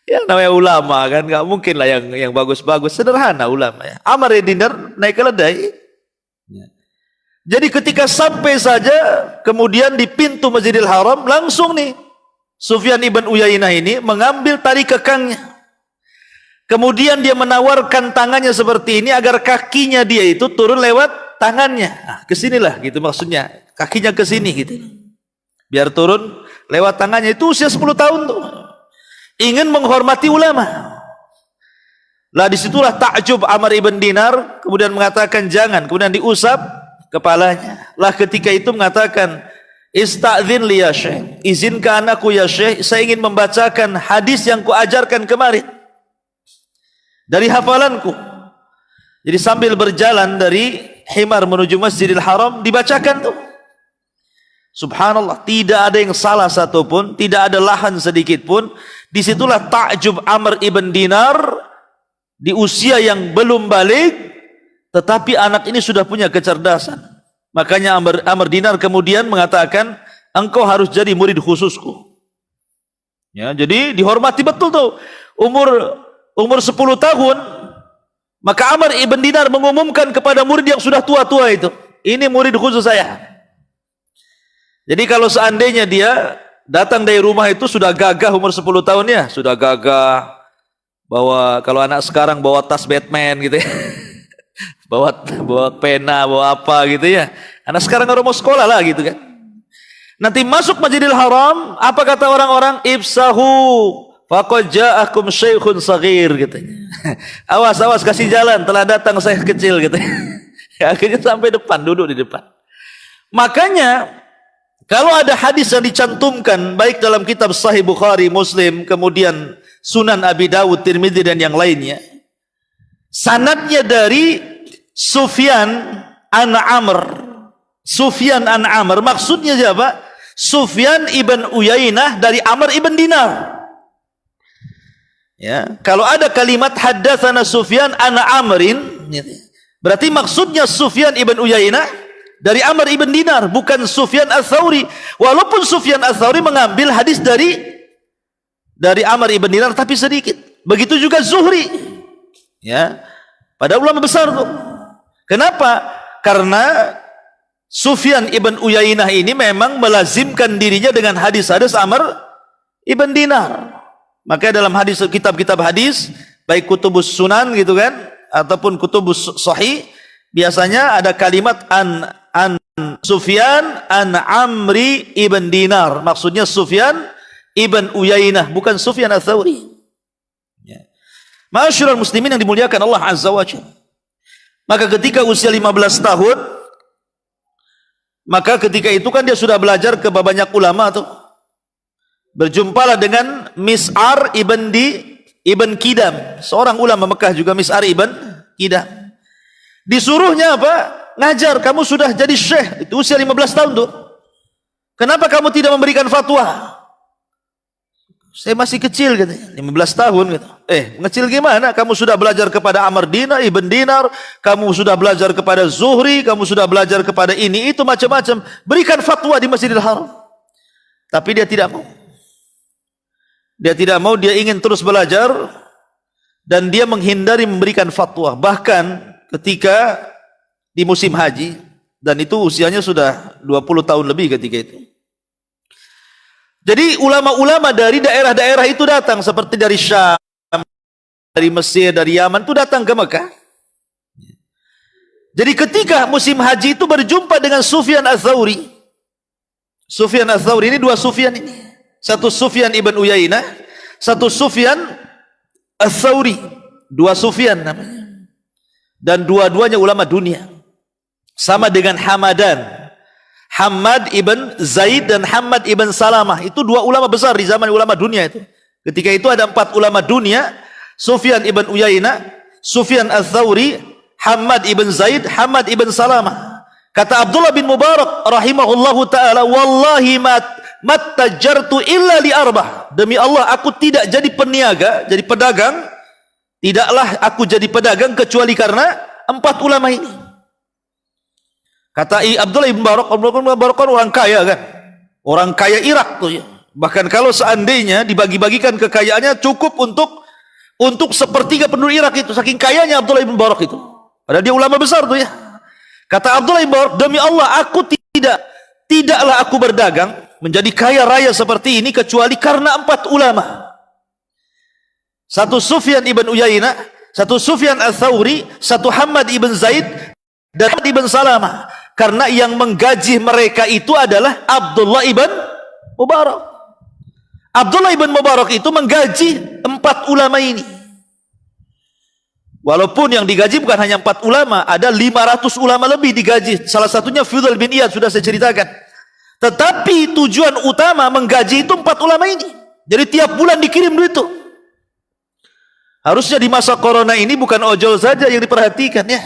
Ya namanya ulama kan, nggak mungkin lah yang bagus-bagus, sederhana ulama ya. Amr bin Dinar naik keledai. Ya. Jadi ketika sampai saja, kemudian di pintu Masjidil Haram, langsung nih Sufyan ibn Uyainah ini mengambil tali kekangnya. Kemudian dia menawarkan tangannya seperti ini agar kakinya dia itu turun lewat tangannya. Nah, kesinilah gitu maksudnya, kakinya ke sini gitu. Biar turun lewat tangannya. Itu usia 10 tahun tuh. Ingin menghormati ulama. Lah disitulah takjub Amr ibn Dinar, kemudian mengatakan jangan, kemudian diusap kepalanya. Lah ketika itu mengatakan, ista'zin li ya Syekh, izinkan aku ya Syekh, saya ingin membacakan hadis yang kuajarkan kemarin dari hafalanku. Jadi sambil berjalan dari Himar menuju Masjidil Haram dibacakan tuh. Subhanallah, tidak ada yang salah satupun, tidak ada lahan sedikit pun. Disitulah takjub Amr ibn Dinar di usia yang belum balik, tetapi anak ini sudah punya kecerdasan. Makanya Amr Dinar kemudian mengatakan, engkau harus jadi murid khususku. Ya, jadi dihormati betul tuh. Umur 10 tahun, maka Amr ibn Dinar mengumumkan kepada murid yang sudah tua-tua itu, ini murid khusus saya. Jadi kalau seandainya dia datang dari rumah itu sudah gagah umur 10 tahun ya, sudah gagah, bawa, kalau anak sekarang bawa tas Batman gitu ya. bawa pena, bawa apa gitu ya. Anak sekarang kalau mau sekolah lah gitu kan. Nanti masuk Masjidil Haram, apa kata orang-orang? Ibsahu faqad ja'akum syaikhun saghir katanya. Awas kasih jalan, telah datang saya kecil gitu. Akhirnya sampai depan, duduk di depan. Makanya kalau ada hadis yang dicantumkan baik dalam kitab Sahih Bukhari, Muslim, kemudian Sunan Abi Dawud, Tirmidzi dan yang lainnya, sanadnya dari Sufyan an Amr. Sufyan an Amr maksudnya siapa? Sufyan ibn Uyainah dari Amr ibn Dinar. Ya, kalau ada kalimat haddatsana Sufyan an Amrin, berarti maksudnya Sufyan ibn Uyainah dari Amr ibn Dinar, bukan Sufyan Ats-Tsauri. Walaupun Sufyan Ats-Tsauri mengambil hadis dari Amr ibn Dinar tapi sedikit. Begitu juga Zuhri. Ya. Pada ulama besar tuh. Kenapa? Karena Sufyan ibn Uyainah ini memang melazimkan dirinya dengan hadis-hadis Amr ibn Dinar. Maka dalam hadis, kitab-kitab hadis, baik kutubus sunan gitu kan, ataupun kutubus sahih, biasanya ada kalimat an Sufyan an Amri ibn Dinar. Maksudnya Sufyan ibn Uyainah, bukan Sufyan Ats-Tsauri. Ya. Ma'asyiral muslimin yang dimuliakan Allah Azza wa Jalla. Maka ketika usia 15 tahun, maka ketika itu kan dia sudah belajar ke banyak ulama tuh. Berjumpalah dengan Mis'ar ibn Kidam, seorang ulama Mekah juga, Mis'ar ibn Kidam. Disuruhnya apa? Ngajar, kamu sudah jadi syekh, itu usia 15 tahun tuh. Kenapa kamu tidak memberikan fatwa? Saya masih kecil gitu, 15 tahun gitu. Ngecil gimana? Kamu sudah belajar kepada Amr ibn Dinar, kamu sudah belajar kepada Zuhri, kamu sudah belajar kepada ini, itu macam-macam. Berikan fatwa di Masjidil Haram. Tapi dia tidak mau. Dia tidak mau, dia ingin terus belajar, dan dia menghindari memberikan fatwa. Bahkan ketika di musim haji, dan itu usianya sudah 20 tahun lebih ketika itu. Jadi ulama-ulama dari daerah-daerah itu datang, seperti dari Syam, dari Mesir, dari Yaman, itu datang ke Mekah. Jadi ketika musim haji itu berjumpa dengan Sufyan Ats-Tsauri. Sufyan Ats-Tsauri ini dua Sufyan ini. Satu Sufyan ibn Uyainah, satu Sufyan Ats-Tsauri. Dua Sufyan namanya. Dan dua-duanya ulama dunia. Sama dengan Hamadan. Hammad ibn Zaid dan Hammad ibn Salamah. Itu dua ulama besar di zaman ulama dunia itu. Ketika itu ada 4 ulama dunia. Sufyan ibn Uyainah, Sufyan Ats-Tsauri, Hammad ibn Zaid, Hammad ibn Salamah. Kata Abdullah bin Mubarak rahimahullahu ta'ala, wallahi mattajartu illa li arbah. Demi Allah, aku tidak jadi peniaga, jadi pedagang. Tidaklah aku jadi pedagang kecuali karena 4 ulama ini. Kata Abdullah bin Mubarak kan orang kaya kan. Orang kaya Irak tuh ya. Bahkan kalau seandainya dibagi-bagikan kekayaannya cukup untuk sepertiga penduduk Irak itu. Saking kayanya Abdullah ibn Mubarak itu. Padahal dia ulama besar tuh ya. Kata Abdullah ibn Mubarak, demi Allah aku tidaklah aku berdagang menjadi kaya raya seperti ini kecuali karena 4 ulama. Satu Sufyan ibn Uyainah, satu Sufyan al-Thawri, satu Hamad ibn Zaid, dan ibn Salamah. Karena yang menggaji mereka itu adalah Abdullah ibn Mubarak. Abdullah ibn Mubarak itu menggaji 4 ulama ini. Walaupun yang digaji bukan hanya 4 ulama, ada 500 ulama lebih digaji. Salah satunya Fudhal bin Iyad, sudah saya ceritakan. Tetapi tujuan utama menggaji itu 4 ulama ini. Jadi tiap bulan dikirim duit itu. Harusnya di masa corona ini bukan ojol saja yang diperhatikan ya.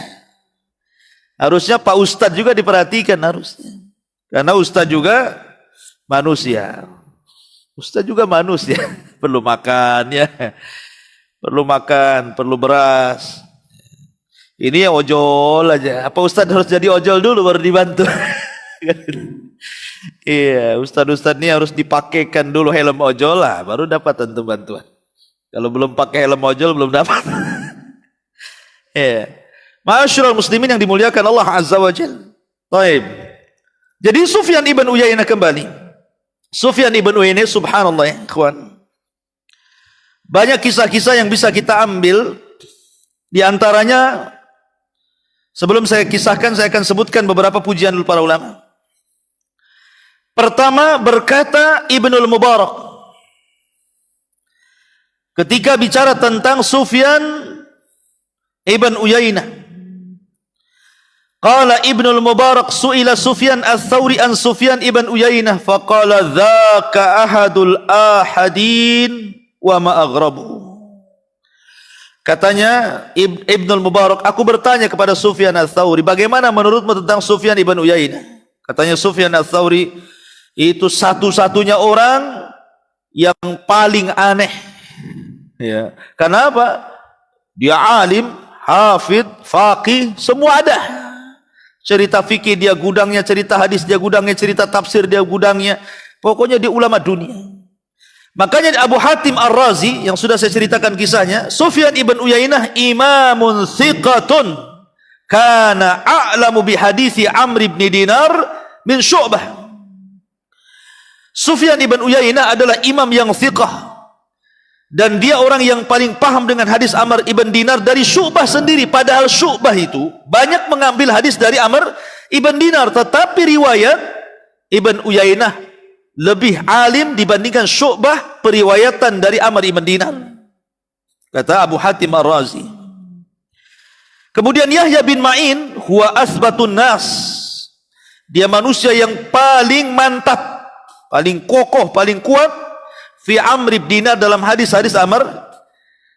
Harusnya Pak Ustadz juga diperhatikan harusnya. Karena Ustadz juga manusia. Ustadz juga manusia, perlu makan ya, perlu makan, perlu beras. Ini yang ojol aja. Apa Ustadz harus jadi ojol dulu baru dibantu? Iya, Ustadz ini harus dipakaikan dulu helm ojol lah, baru dapat tentu bantuan. Kalau belum pakai helm ojol belum dapat. Iya. Ma'asyiral muslimin yang dimuliakan Allah Azza wa Jalla. Baik. Jadi Sufyan ibn Uyainah kembali. Sufyan ibn Uyainah, subhanallah ya, ikhwan. Banyak kisah-kisah yang bisa kita ambil. Di antaranya, sebelum saya kisahkan, saya akan sebutkan beberapa pujian dulu para ulama. Pertama, berkata Ibnul Mubarak ketika bicara tentang Sufyan ibn Uyainah. Qala Ibnul Mubarak su'ila Sufyan al-Thawri an Sufyan ibn Uyainah faqala dhaka ahadul ahadin wa ma aghrabu. Katanya Ibnul Mubarak, aku bertanya kepada Sufyan al-Thawri, bagaimana menurutmu tentang Sufyan ibn Uyainah? Katanya Sufyan al-Thawri itu satu-satunya orang yang paling aneh. Ya. Kenapa? Dia alim, hafidh, faqih, semua ada. Cerita fikih dia gudangnya, cerita hadis dia gudangnya, cerita tafsir dia gudangnya. Pokoknya dia ulama dunia. Makanya Abu Hatim Ar-Razi yang sudah saya ceritakan kisahnya, Sufyan ibn Uyainah imamun thiqatun kana a'lamu bi hadithi Amr ibn Dinar min Syu'bah. Sufyan ibn Uyainah adalah imam yang thiqah. Dan dia orang yang paling paham dengan hadis Amr ibn Dinar dari Syu'bah sendiri. Padahal Syu'bah itu banyak mengambil hadis dari Amr ibn Dinar. Tetapi riwayat Ibn Uyainah lebih alim dibandingkan Syu'bah periwayatan dari Amr ibn Dinar. Kata Abu Hatim Ar-Razi. Kemudian Yahya bin Ma'in huwa asbatun nas. Dia manusia yang paling mantap, paling kokoh, paling kuat fi Amr ibn Dinar dalam hadis-hadis Amr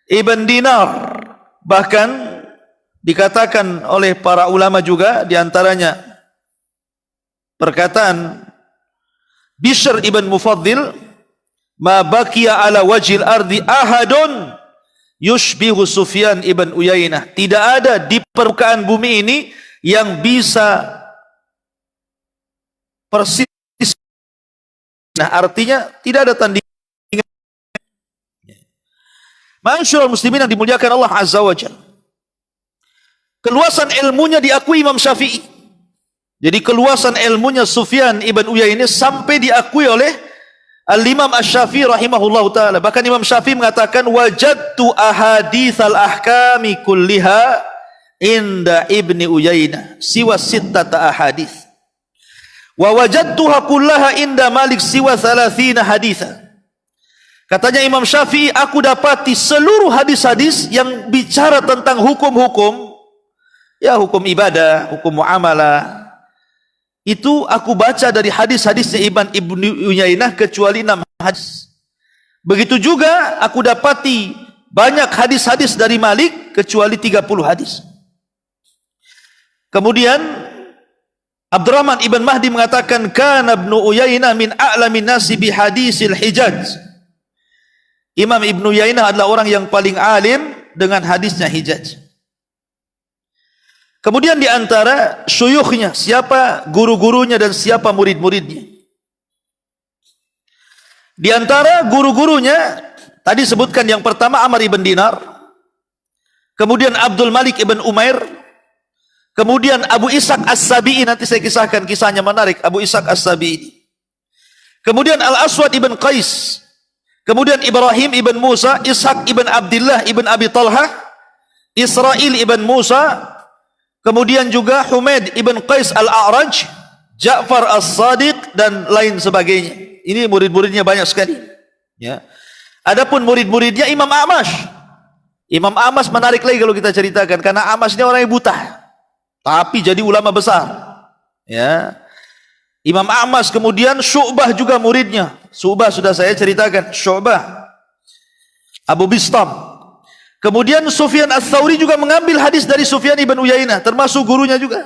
ibn Dinar. Bahkan dikatakan oleh para ulama juga, diantaranya perkataan Bishr ibn Mufaddil, ma baqiya ala wajhil ardi ahadun yushbihu Sufyan ibn Uyainah. Tidak ada di permukaan bumi ini yang bisa persis. Nah, artinya tidak ada tandingan. Ma'asyiral muslimin yang dimuliakan Allah Azza wa Jalla. Keluasan ilmunya diakui Imam Syafi'i. Jadi keluasan ilmunya Sufyan ibn Uyainah sampai diakui oleh Al-Imam Asy-Syafi'i rahimahullahu taala. Bahkan Imam Syafi'i mengatakan wajadtu ahaditsal ahkami kulliha inda Ibni Uyainah siwa sittata ahadits. Wa wajadtuha kullaha inda Malik siwa 30 haditsan. Katanya Imam Syafi'i, aku dapati seluruh hadis-hadis yang bicara tentang hukum-hukum, ya hukum ibadah, hukum muamalah, itu aku baca dari hadis-hadisnya Ibn Uyainah kecuali 6 hadis. Begitu juga aku dapati banyak hadis-hadis dari Malik kecuali 30 hadis. Kemudian Abdurrahman ibn Mahdi mengatakan kana Ibnu Uyainah min a'lamin nasi bi hadisil Hijaz. Imam Ibn Uyainah adalah orang yang paling alim dengan hadisnya Hijaz. Kemudian di antara syuyukhnya, siapa guru-gurunya dan siapa murid-muridnya. Di antara guru-gurunya tadi sebutkan yang pertama Amr ibn Dinar, kemudian Abdul Malik ibn Umair, kemudian Abu Ishaq As-Sabi'i, nanti saya kisahkan kisahnya menarik Abu Ishaq As-Sabi'i. Kemudian Al-Aswad ibn Qais, kemudian Ibrahim ibn Musa, Ishaq ibn Abdullah ibn Abi Talhah, Israel ibn Musa, kemudian juga Humaid ibn Qais Al-A'raj, Ja'far As-Sadiq dan lain sebagainya. Ini murid-muridnya banyak sekali. Ya. Adapun murid-muridnya Imam A'mash. Imam A'mash menarik lagi kalau kita ceritakan, karena A'mash ini orang yang buta, tapi jadi ulama besar. Ya. Imam A'mash, kemudian Syu'bah juga muridnya. Syu'bah sudah saya ceritakan, Syu'bah. Abu Bistam. Kemudian Sufyan Ats-Tsauri juga mengambil hadis dari Sufyan ibn Uyainah, termasuk gurunya juga.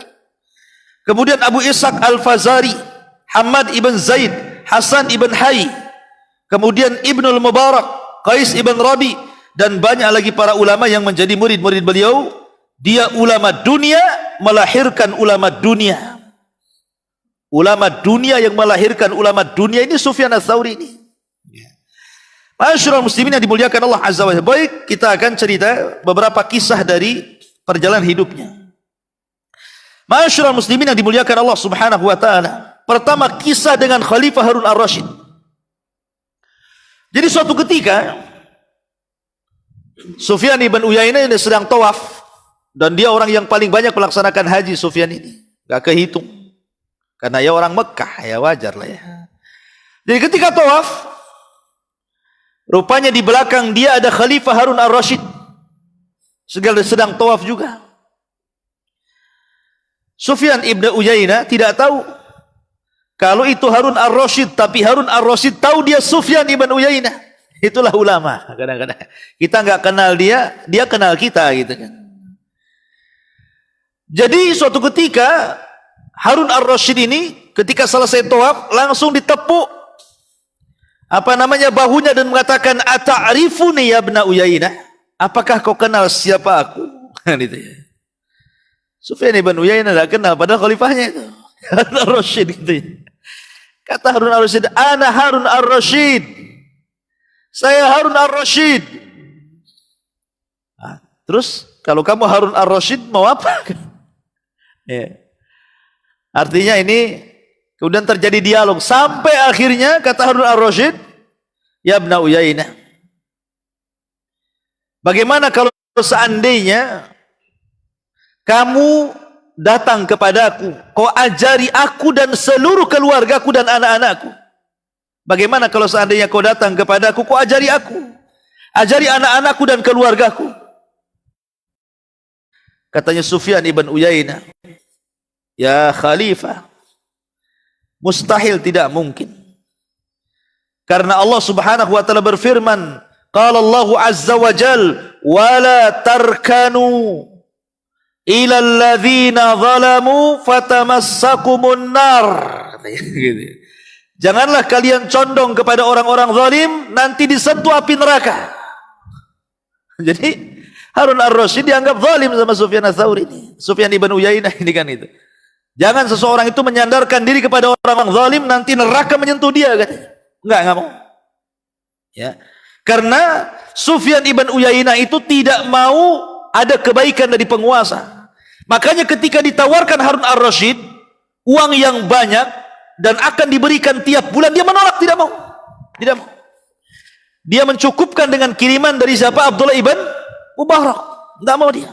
Kemudian Abu Ishaq Al-Fazari, Hamad ibn Zaid, Hasan ibn Hayy, kemudian Ibnul Mubarak, Qais ibn Rabi, dan banyak lagi para ulama yang menjadi murid-murid beliau. Dia ulama dunia melahirkan ulama dunia. Ulama dunia yang melahirkan ulama dunia ini Sufyan Ats-Tsauri ini. Ma'asyiral muslimin yang dimuliakan Allah Azza wa Jalla. Baik, kita akan cerita beberapa kisah dari perjalanan hidupnya. Ma'asyiral muslimin yang dimuliakan Allah Subhanahu wa taala. Pertama, kisah dengan Khalifah Harun Ar-Rasyid. Jadi suatu ketika Sufyan ibn Uyainah ini sedang tawaf, dan dia orang yang paling banyak melaksanakan haji. Sufyan ini gak kehitung, karena ya orang Mekah, ya wajar lah ya. Jadi ketika tawaf, rupanya di belakang dia ada Khalifah Harun Ar-Rasyid, sedang tawaf juga. Sufyan ibn Uyainah tidak tahu kalau itu Harun Ar-Rasyid, tapi Harun Ar-Rasyid tahu dia Sufyan ibn Uyainah. Itulah ulama. Kadang-kadang kita nggak kenal dia, dia kenal kita gitu kan. Jadi suatu ketika Harun Ar-Rasyid ini ketika selesai tawaf langsung ditepuk bahunya dan mengatakan, "Ata'rifuni ya ibn Uyainah? Apakah kau kenal siapa aku?" Gitu ya. Sufyan ibn Uyainah tidak kenal, padahal khalifahnya itu Harun Ar-Rasyid gitu ya. Kata Harun Ar-Rasyid, "Ana Harun Ar-Rasyid. Saya Harun Ar-Rasyid." Nah, terus kalau kamu Harun Ar-Rasyid mau apa? Ya. Artinya ini kemudian terjadi dialog sampai akhirnya kata Harun Ar-Rasyid, "Ya ibn Uyainah, bagaimana kalau seandainya kamu datang kepadaku, kau ajari aku dan seluruh keluargaku dan anak-anakku. Bagaimana kalau seandainya kau datang kepadaku, kau ajari aku, ajari anak-anakku dan keluargaku?" Katanya Sufyan ibn Uyainah, "Ya Khalifah, mustahil, tidak mungkin. Karena Allah Subhanahu wa taala berfirman, qala Allah azza wa jal, wala tarkanu ila alladzina zalamu fatamassakumun nar." Janganlah kalian condong kepada orang-orang zalim, nanti disentuh api neraka. Jadi Harun Ar-Rasyid dianggap zalim sama Sufyan Ats-Tsauri ini. Sufyan ibn Uyainah ini kan itu. Jangan seseorang itu menyandarkan diri kepada orang zalim, nanti neraka menyentuh dia katanya. Enggak mau. Ya. Karena Sufyan ibn Uyainah itu tidak mau ada kebaikan dari penguasa. Makanya ketika ditawarkan Harun Ar-Rasyid uang yang banyak dan akan diberikan tiap bulan, dia menolak, tidak mau. Tidak mau. Dia mencukupkan dengan kiriman dari siapa? Abdullah ibn Mubarak. Tidak mau dia.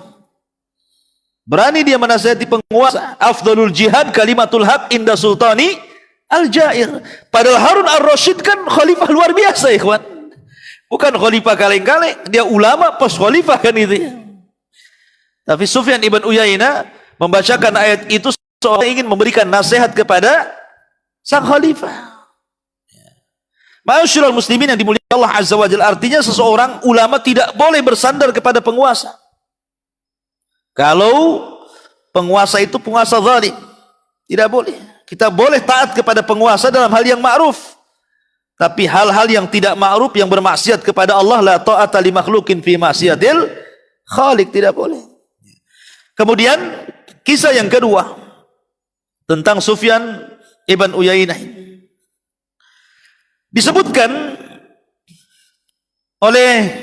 Berani dia menasihati penguasa. Afdalul jihad kalimatul haq inda sultani al-jair. Padahal Harun Ar-Rasyid kan khalifah luar biasa, ikhwan. Bukan khalifah kaleng-kaleng, dia ulama pos khalifah kan itu ya. Tapi Sufyan ibn Uyainah membacakan ayat itu seolah ingin memberikan nasihat kepada sang khalifah. Ma'asyiral muslimin yang dimuliakan Allah Azza wa Jalla, artinya seseorang ulama tidak boleh bersandar kepada penguasa. Kalau penguasa itu penguasa zalim, tidak boleh. Kita boleh taat kepada penguasa dalam hal yang ma'ruf. Tapi hal-hal yang tidak ma'ruf, yang bermaksiat kepada Allah, la ta'ata li makhlukin fi maksiatil khaliq, tidak boleh. Kemudian kisah yang kedua tentang Sufyan ibn Uyainah. Disebutkan oleh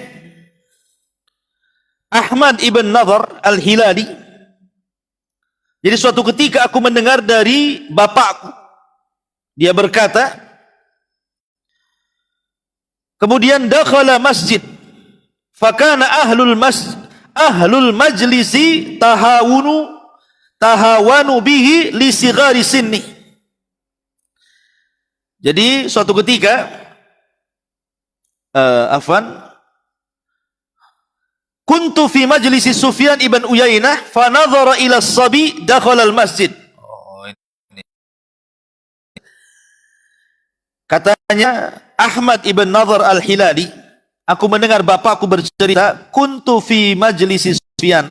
Ahmad ibn Nadhr al-Hilali. Jadi suatu ketika aku mendengar dari bapakku, dia berkata, kemudian dakhala masjid, fakana ahlul majlisi tahawanu bihi li sigari sinni. Jadi suatu ketika kuntu fi majlisi Sufyan ibn Uyainah fa nadhara ila as-sabi dakhala al-masjid. Katanya Ahmad ibn Nadhr al-Hilali, aku mendengar bapakku bercerita, kuntu fi majlisi Sufyan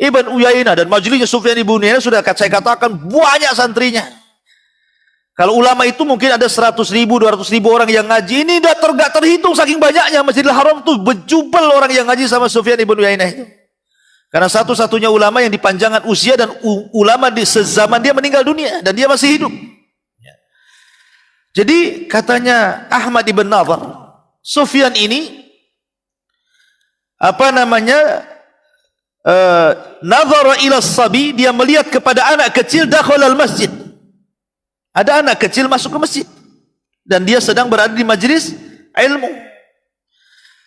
ibn Uyainah, dan majlisnya Sufyan ibn Uyainah sudah saya katakan banyak santrinya. Kalau ulama itu mungkin ada 100.000, 200.000 orang yang ngaji. Ini tidak terhitung saking banyaknya. Masjidil Haram itu berjubel orang yang ngaji sama Sufyan ibn Uyainah itu. Karena satu-satunya ulama yang dipanjangkan usia, dan ulama di sezaman dia meninggal dunia dan dia masih hidup. Jadi katanya Ahmad ibn Nadhr, Sufyan ini nadhara ila sabi, dia melihat kepada anak kecil dakhala al masjid. Ada anak kecil masuk ke masjid dan dia sedang berada di majlis ilmu.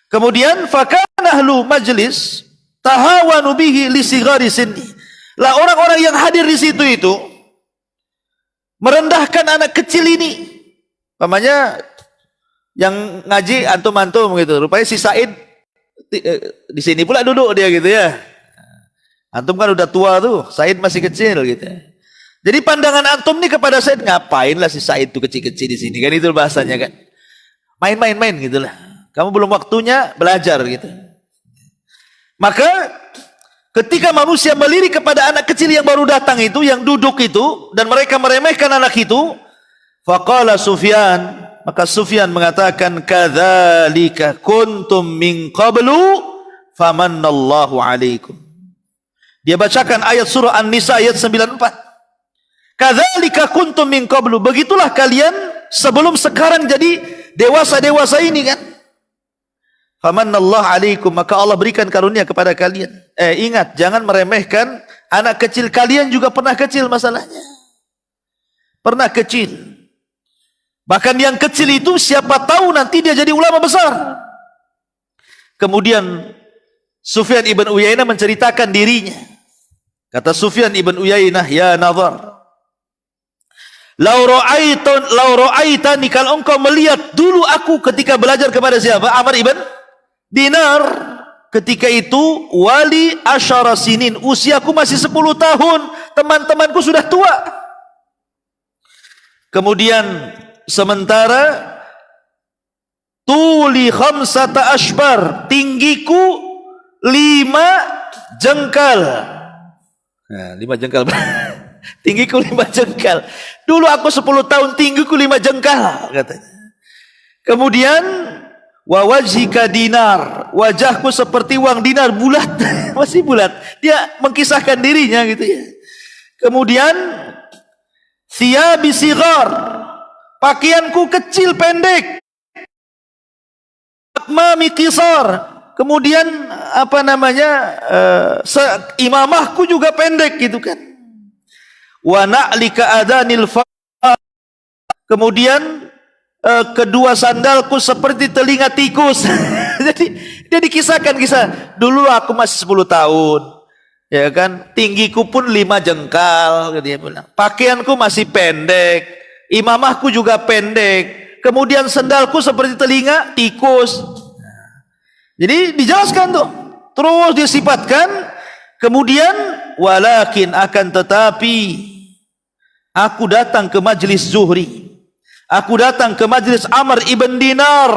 Kemudian fakana ahlu majlis tahawanu bihi li sigari sinni. Lah orang-orang yang hadir di situ itu merendahkan anak kecil ini. Namanya yang ngaji antum-antum gitu. Rupanya si Said di sini pula duduk dia gitu ya. Antum kan udah tua tuh, Said masih kecil gitu. Jadi pandangan antum nih kepada Said, ngapain lah si Said itu kecil-kecil di sini kan, itu bahasanya kan. Main-main gitulah. Kamu belum waktunya belajar gitu. Maka ketika manusia melirik kepada anak kecil yang baru datang itu, yang duduk itu, dan mereka meremehkan anak itu, faqala Sufyan, maka Sufyan mengatakan, kadzalika kuntum min qablu famannallahu alaikum. Dia bacakan ayat surah An-Nisa ayat 94. Kadzalika kuntum min qablu, begitulah kalian sebelum sekarang jadi dewasa-dewasa ini kan. Famannallahu alaikum, maka Allah berikan karunia kepada kalian. Ingat, jangan meremehkan anak kecil, kalian juga pernah kecil masalahnya. Pernah kecil. Bahkan yang kecil itu siapa tahu nanti dia jadi ulama besar. Kemudian Sufyan ibn Uyainah menceritakan dirinya. Kata Sufyan ibn Uyainah, ya Nadhr, lau ra'aitani, kalau engkau melihat dulu aku ketika belajar kepada siapa? Amr ibn Dinar. Ketika itu wali asyara sinin, usiaku masih 10 tahun, teman-temanku sudah tua. Kemudian sementara tuli khamsata ashbar, tinggiku 5 jengkal. Nah, 5 jengkal. Tinggiku 5 jengkal. Dulu aku 10 tahun, tinggiku 5 jengkal katanya. Kemudian wa wajhika dinar, wajahku seperti uang dinar, bulat. Masih bulat. Dia mengkisahkan dirinya gitu ya. Kemudian thiyabi sighar, pakaianku kecil pendek. Akmami qisar, kemudian imamahku juga pendek gitu kan. Wa na'lika adanil fa, kemudian kedua sandalku seperti telinga tikus. Jadi dia dikisahkan kisah, dulu aku masih 10 tahun ya kan, tinggiku pun 5 jengkal dia bilang, pakaianku masih pendek, imamahku juga pendek, kemudian sandalku seperti telinga tikus. Jadi dijelaskan tuh, terus disifatkan. Kemudian walakin, akan tetapi aku datang ke majlis Zuhri, aku datang ke majlis Amr ibn Dinar,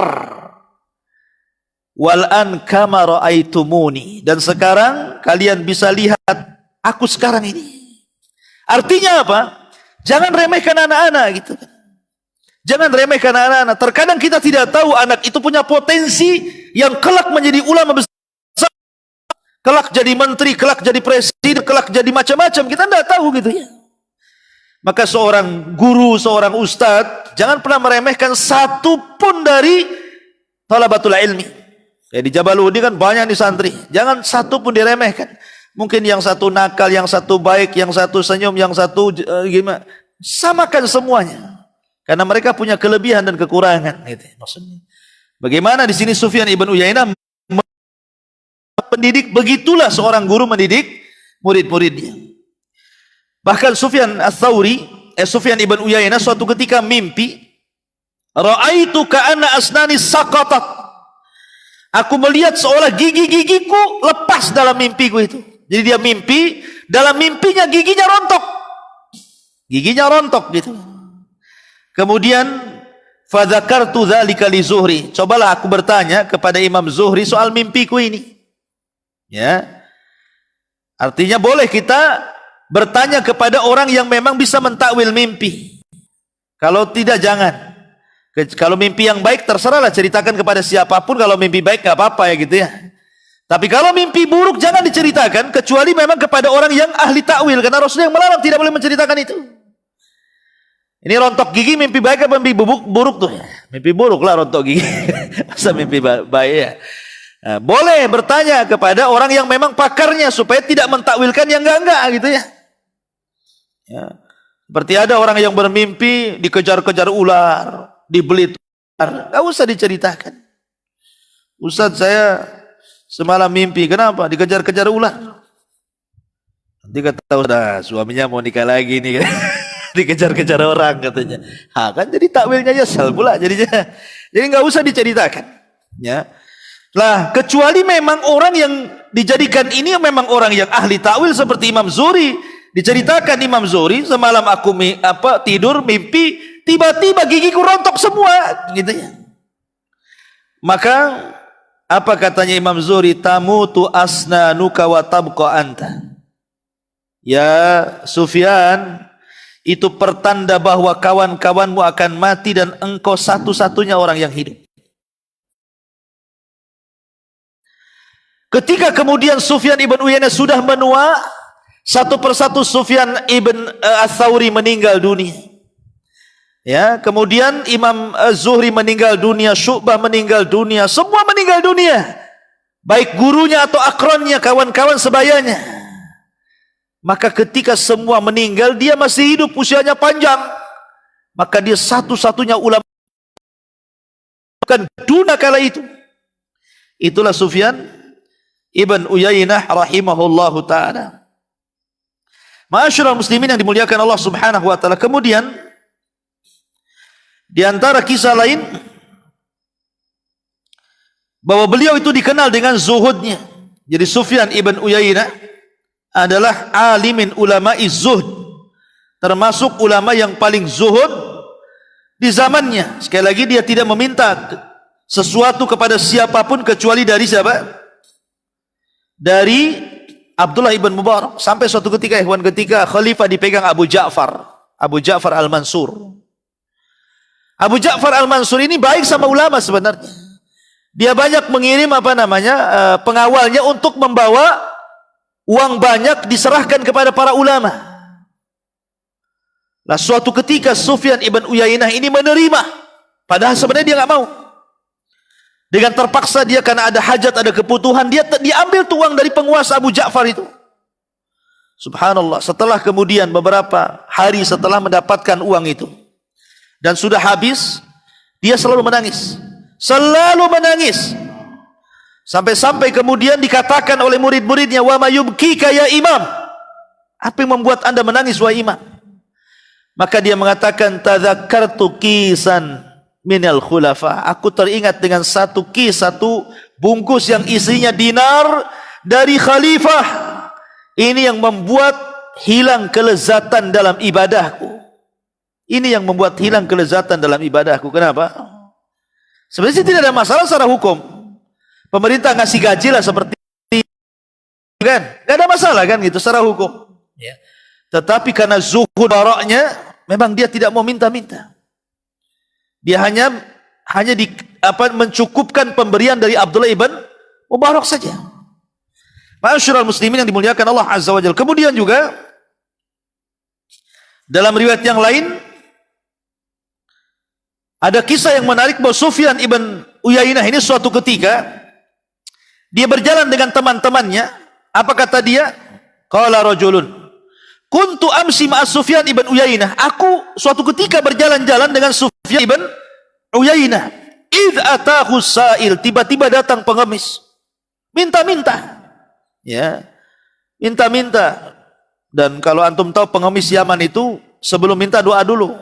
wal an kama ra'aitumuni, dan sekarang kalian bisa lihat aku sekarang ini. Artinya apa? Jangan remehkan anak-anak gitu kan. Jangan remehkan anak-anak. Terkadang kita tidak tahu anak itu punya potensi yang kelak menjadi ulama besar, kelak jadi menteri, kelak jadi presiden, kelak jadi macam-macam. Kita tidak tahu gitu ya. Maka seorang guru, seorang ustadz, jangan pernah meremehkan satu pun dari talabatul ilmi. Ya, di Jabaludi kan banyak nih santri, jangan satu pun diremehkan. Mungkin yang satu nakal, yang satu baik, yang satu senyum, yang satu gimana, samakan semuanya. Karena mereka punya kelebihan dan kekurangan. Gitu, maksudnya. Bagaimana di sini Sufyan ibn Uyainah pendidik, begitulah seorang guru mendidik murid-muridnya. Bahkan Sufyan ibn Uyainah suatu ketika mimpi, ra'aitu ka'anna asnani saqatat. Aku melihat seolah gigi-gigiku lepas dalam mimpiku itu. Jadi dia mimpi, dalam mimpinya giginya rontok. Giginya rontok gitu. Kemudian fadzakartu dzalika li Zuhri. Cobalah aku bertanya kepada Imam Zuhri soal mimpiku ini. Ya. Artinya boleh kita bertanya kepada orang yang memang bisa mentakwil mimpi. Kalau tidak jangan. Kalau mimpi yang baik terserahlah ceritakan kepada siapapun. Kalau mimpi baik gak apa-apa ya gitu ya. Tapi kalau mimpi buruk jangan diceritakan kecuali memang kepada orang yang ahli takwil, karena Rasulullah yang melarang tidak boleh menceritakan itu. Ini rontok gigi mimpi baik apa mimpi buruk tuh? Mimpi buruk lah rontok gigi. Masa mimpi baik ya? Nah, boleh bertanya kepada orang yang memang pakarnya supaya tidak mentakwilkan yang enggak gitu ya. Ya. Seperti ada orang yang bermimpi dikejar-kejar ular, dibeli ular, enggak usah diceritakan. Ustaz, saya semalam mimpi, kenapa? Dikejar-kejar ular. Nanti kata udah suaminya mau nikah lagi nih, dikejar-kejar orang katanya. Ha, kan jadi takwilnya nyesel pula jadinya. Jadi enggak usah diceritakan. Ya. Lah, kecuali memang orang yang dijadikan ini memang orang yang ahli takwil seperti Imam Zuhri. Diceritakan Imam Zuhri, semalam aku tidur mimpi tiba-tiba gigiku rontok semua gitu ya. Maka apa katanya Imam Zuhri? Tamutu asnanuka wa tabqa anta. Ya Sufyan, itu pertanda bahwa kawan-kawanmu akan mati dan engkau satu-satunya orang yang hidup. Ketika kemudian Sufyan ibn Uyainah sudah menua, satu persatu Sufyan ibn Ats-Tsauri meninggal dunia. Ya, kemudian Imam Zuhri meninggal dunia, Syu'bah meninggal dunia, semua meninggal dunia. Baik gurunya atau akronnya, kawan-kawan sebayanya. Maka ketika semua meninggal, dia masih hidup, usianya panjang. Maka dia satu-satunya ulama bukan dunia kala itu. Itulah Sufyan ibn Uyainah rahimahullahu ta'ala. Ma'asyiral muslimin yang dimuliakan Allah Subhanahu wa taala. Kemudian di antara kisah lain bahwa beliau itu dikenal dengan zuhudnya. Jadi Sufyan ibn Uyainah adalah alimin ulama'i zuhd, termasuk ulama yang paling zuhud di zamannya. Sekali lagi dia tidak meminta sesuatu kepada siapapun kecuali dari siapa? Dari Abdullah ibn Mubarak. Sampai suatu ketika khalifah dipegang Abu Ja'far al-Mansur. Abu Ja'far al-Mansur ini baik sama ulama sebenarnya. Dia banyak mengirim pengawalnya untuk membawa uang banyak diserahkan kepada para ulama. Lah suatu ketika Sufyan ibn Uyainah ini menerima, padahal sebenarnya dia enggak mau. Dengan terpaksa dia karena ada hajat, ada kebutuhan, dia diambil tuh uang dari penguasa Abu Ja'far itu. Subhanallah, setelah kemudian beberapa hari setelah mendapatkan uang itu dan sudah habis, dia selalu menangis. Selalu menangis. Sampai-sampai kemudian dikatakan oleh murid-muridnya, "Wa ma yubkika ya imam?" Apa yang membuat Anda menangis wahai imam? Maka dia mengatakan, "Tadzakkartu kisan minal khulafa." Aku teringat dengan satu bungkus yang isinya dinar dari khalifah. Ini yang membuat hilang kelezatan dalam ibadahku. Ini yang membuat hilang kelezatan dalam ibadahku. Kenapa? Sebenarnya tidak ada masalah secara hukum. Pemerintah ngasih gaji lah seperti kan, nggak ada masalah kan gitu secara hukum. Ya. Tetapi karena zuhud baraknya, memang dia tidak mau minta-minta. Dia hanya mencukupkan pemberian dari Abdullah ibn Mubarak saja. Ma'asyiral muslimin yang dimuliakan Allah Azza wa Jalla. Kemudian juga Dalam riwayat yang lain ada kisah yang menarik bahwa Sufyan ibn Uyainah ini suatu ketika dia berjalan dengan teman-temannya. Apa kata dia? Qala rajulun kuntu amsi ma'as Sufyan ibn Uyainah. Aku suatu ketika berjalan-jalan dengan Sufyan ibn Uyainah. Idh atahu sa'il, tiba-tiba datang pengemis. Minta-minta. Ya. Minta-minta. Dan kalau antum tahu pengemis Yaman itu sebelum minta doa dulu.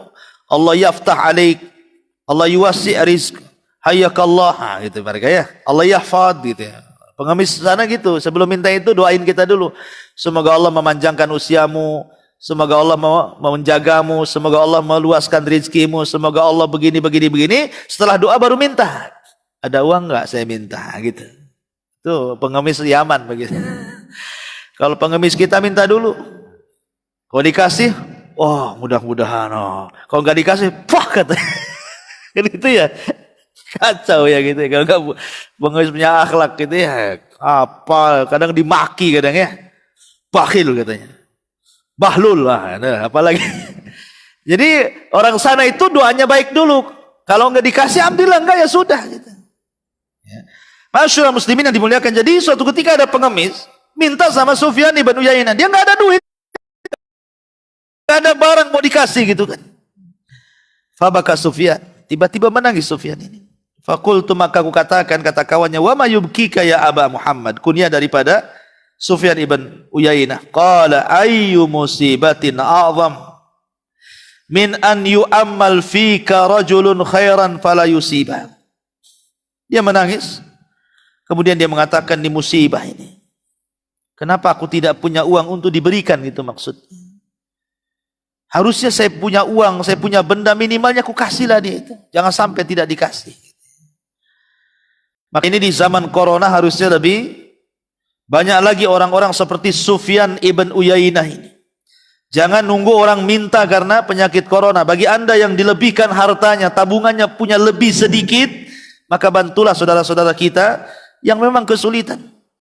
Allah yaftah alaik, Allah yuwasi' rizq, hayyakallah, gitu mereka ya. Allah yahfad, gitu ya. Pengemis sana gitu, sebelum minta itu doain kita dulu. Semoga Allah memanjangkan usiamu, semoga Allah menjagamu, semoga Allah meluaskan rizkimu, semoga Allah begini. Setelah doa baru minta. Ada uang enggak? Saya minta, gitu. Tuh pengemis Yaman begitu. Kalau pengemis kita minta dulu. Kalau dikasih, oh mudah-mudahan. Oh. Kalau enggak dikasih, pah katanya. Kan gitu ya. Kacau ya gitu ya. Kalau enggak pengemis punya akhlak gitu ya. Apa kadang dimaki kadang ya. Bakhil katanya. Bahlul lah, nah, apalagi. Jadi orang sana itu doanya baik dulu. Kalau enggak dikasih alhamdulillah, enggak ya sudah gitu. Ya. Masyaallah muslimin yang dimuliakan. Jadi suatu ketika ada pengemis minta sama Sufyan ibn Uyainah. Dia enggak ada duit. Enggak ada barang mau dikasih gitu kan. Fabaka Sufyan. Tiba-tiba menangis Sufyan ini. Fakultu, maka aku katakan, kata kawannya, wa ma yubkika ya Aba Muhammad. Kunyah daripada Sufyan ibn Uyainah. Qala ayyu musibatin a'zam min an yu'ammal fika rajulun khairan fala yusibah. Dia menangis. Kemudian dia mengatakan, di musibah ini, kenapa aku tidak punya uang untuk diberikan, gitu maksudnya. Harusnya saya punya uang, saya punya benda, minimalnya aku kasihlah dia itu. Jangan sampai tidak dikasih. Maka ini di zaman corona harusnya lebih banyak lagi orang-orang seperti Sufyan ibn Uyainah ini. Jangan nunggu orang minta karena penyakit corona. Bagi anda yang dilebihkan hartanya, tabungannya punya lebih sedikit, maka bantulah saudara-saudara kita yang memang kesulitan.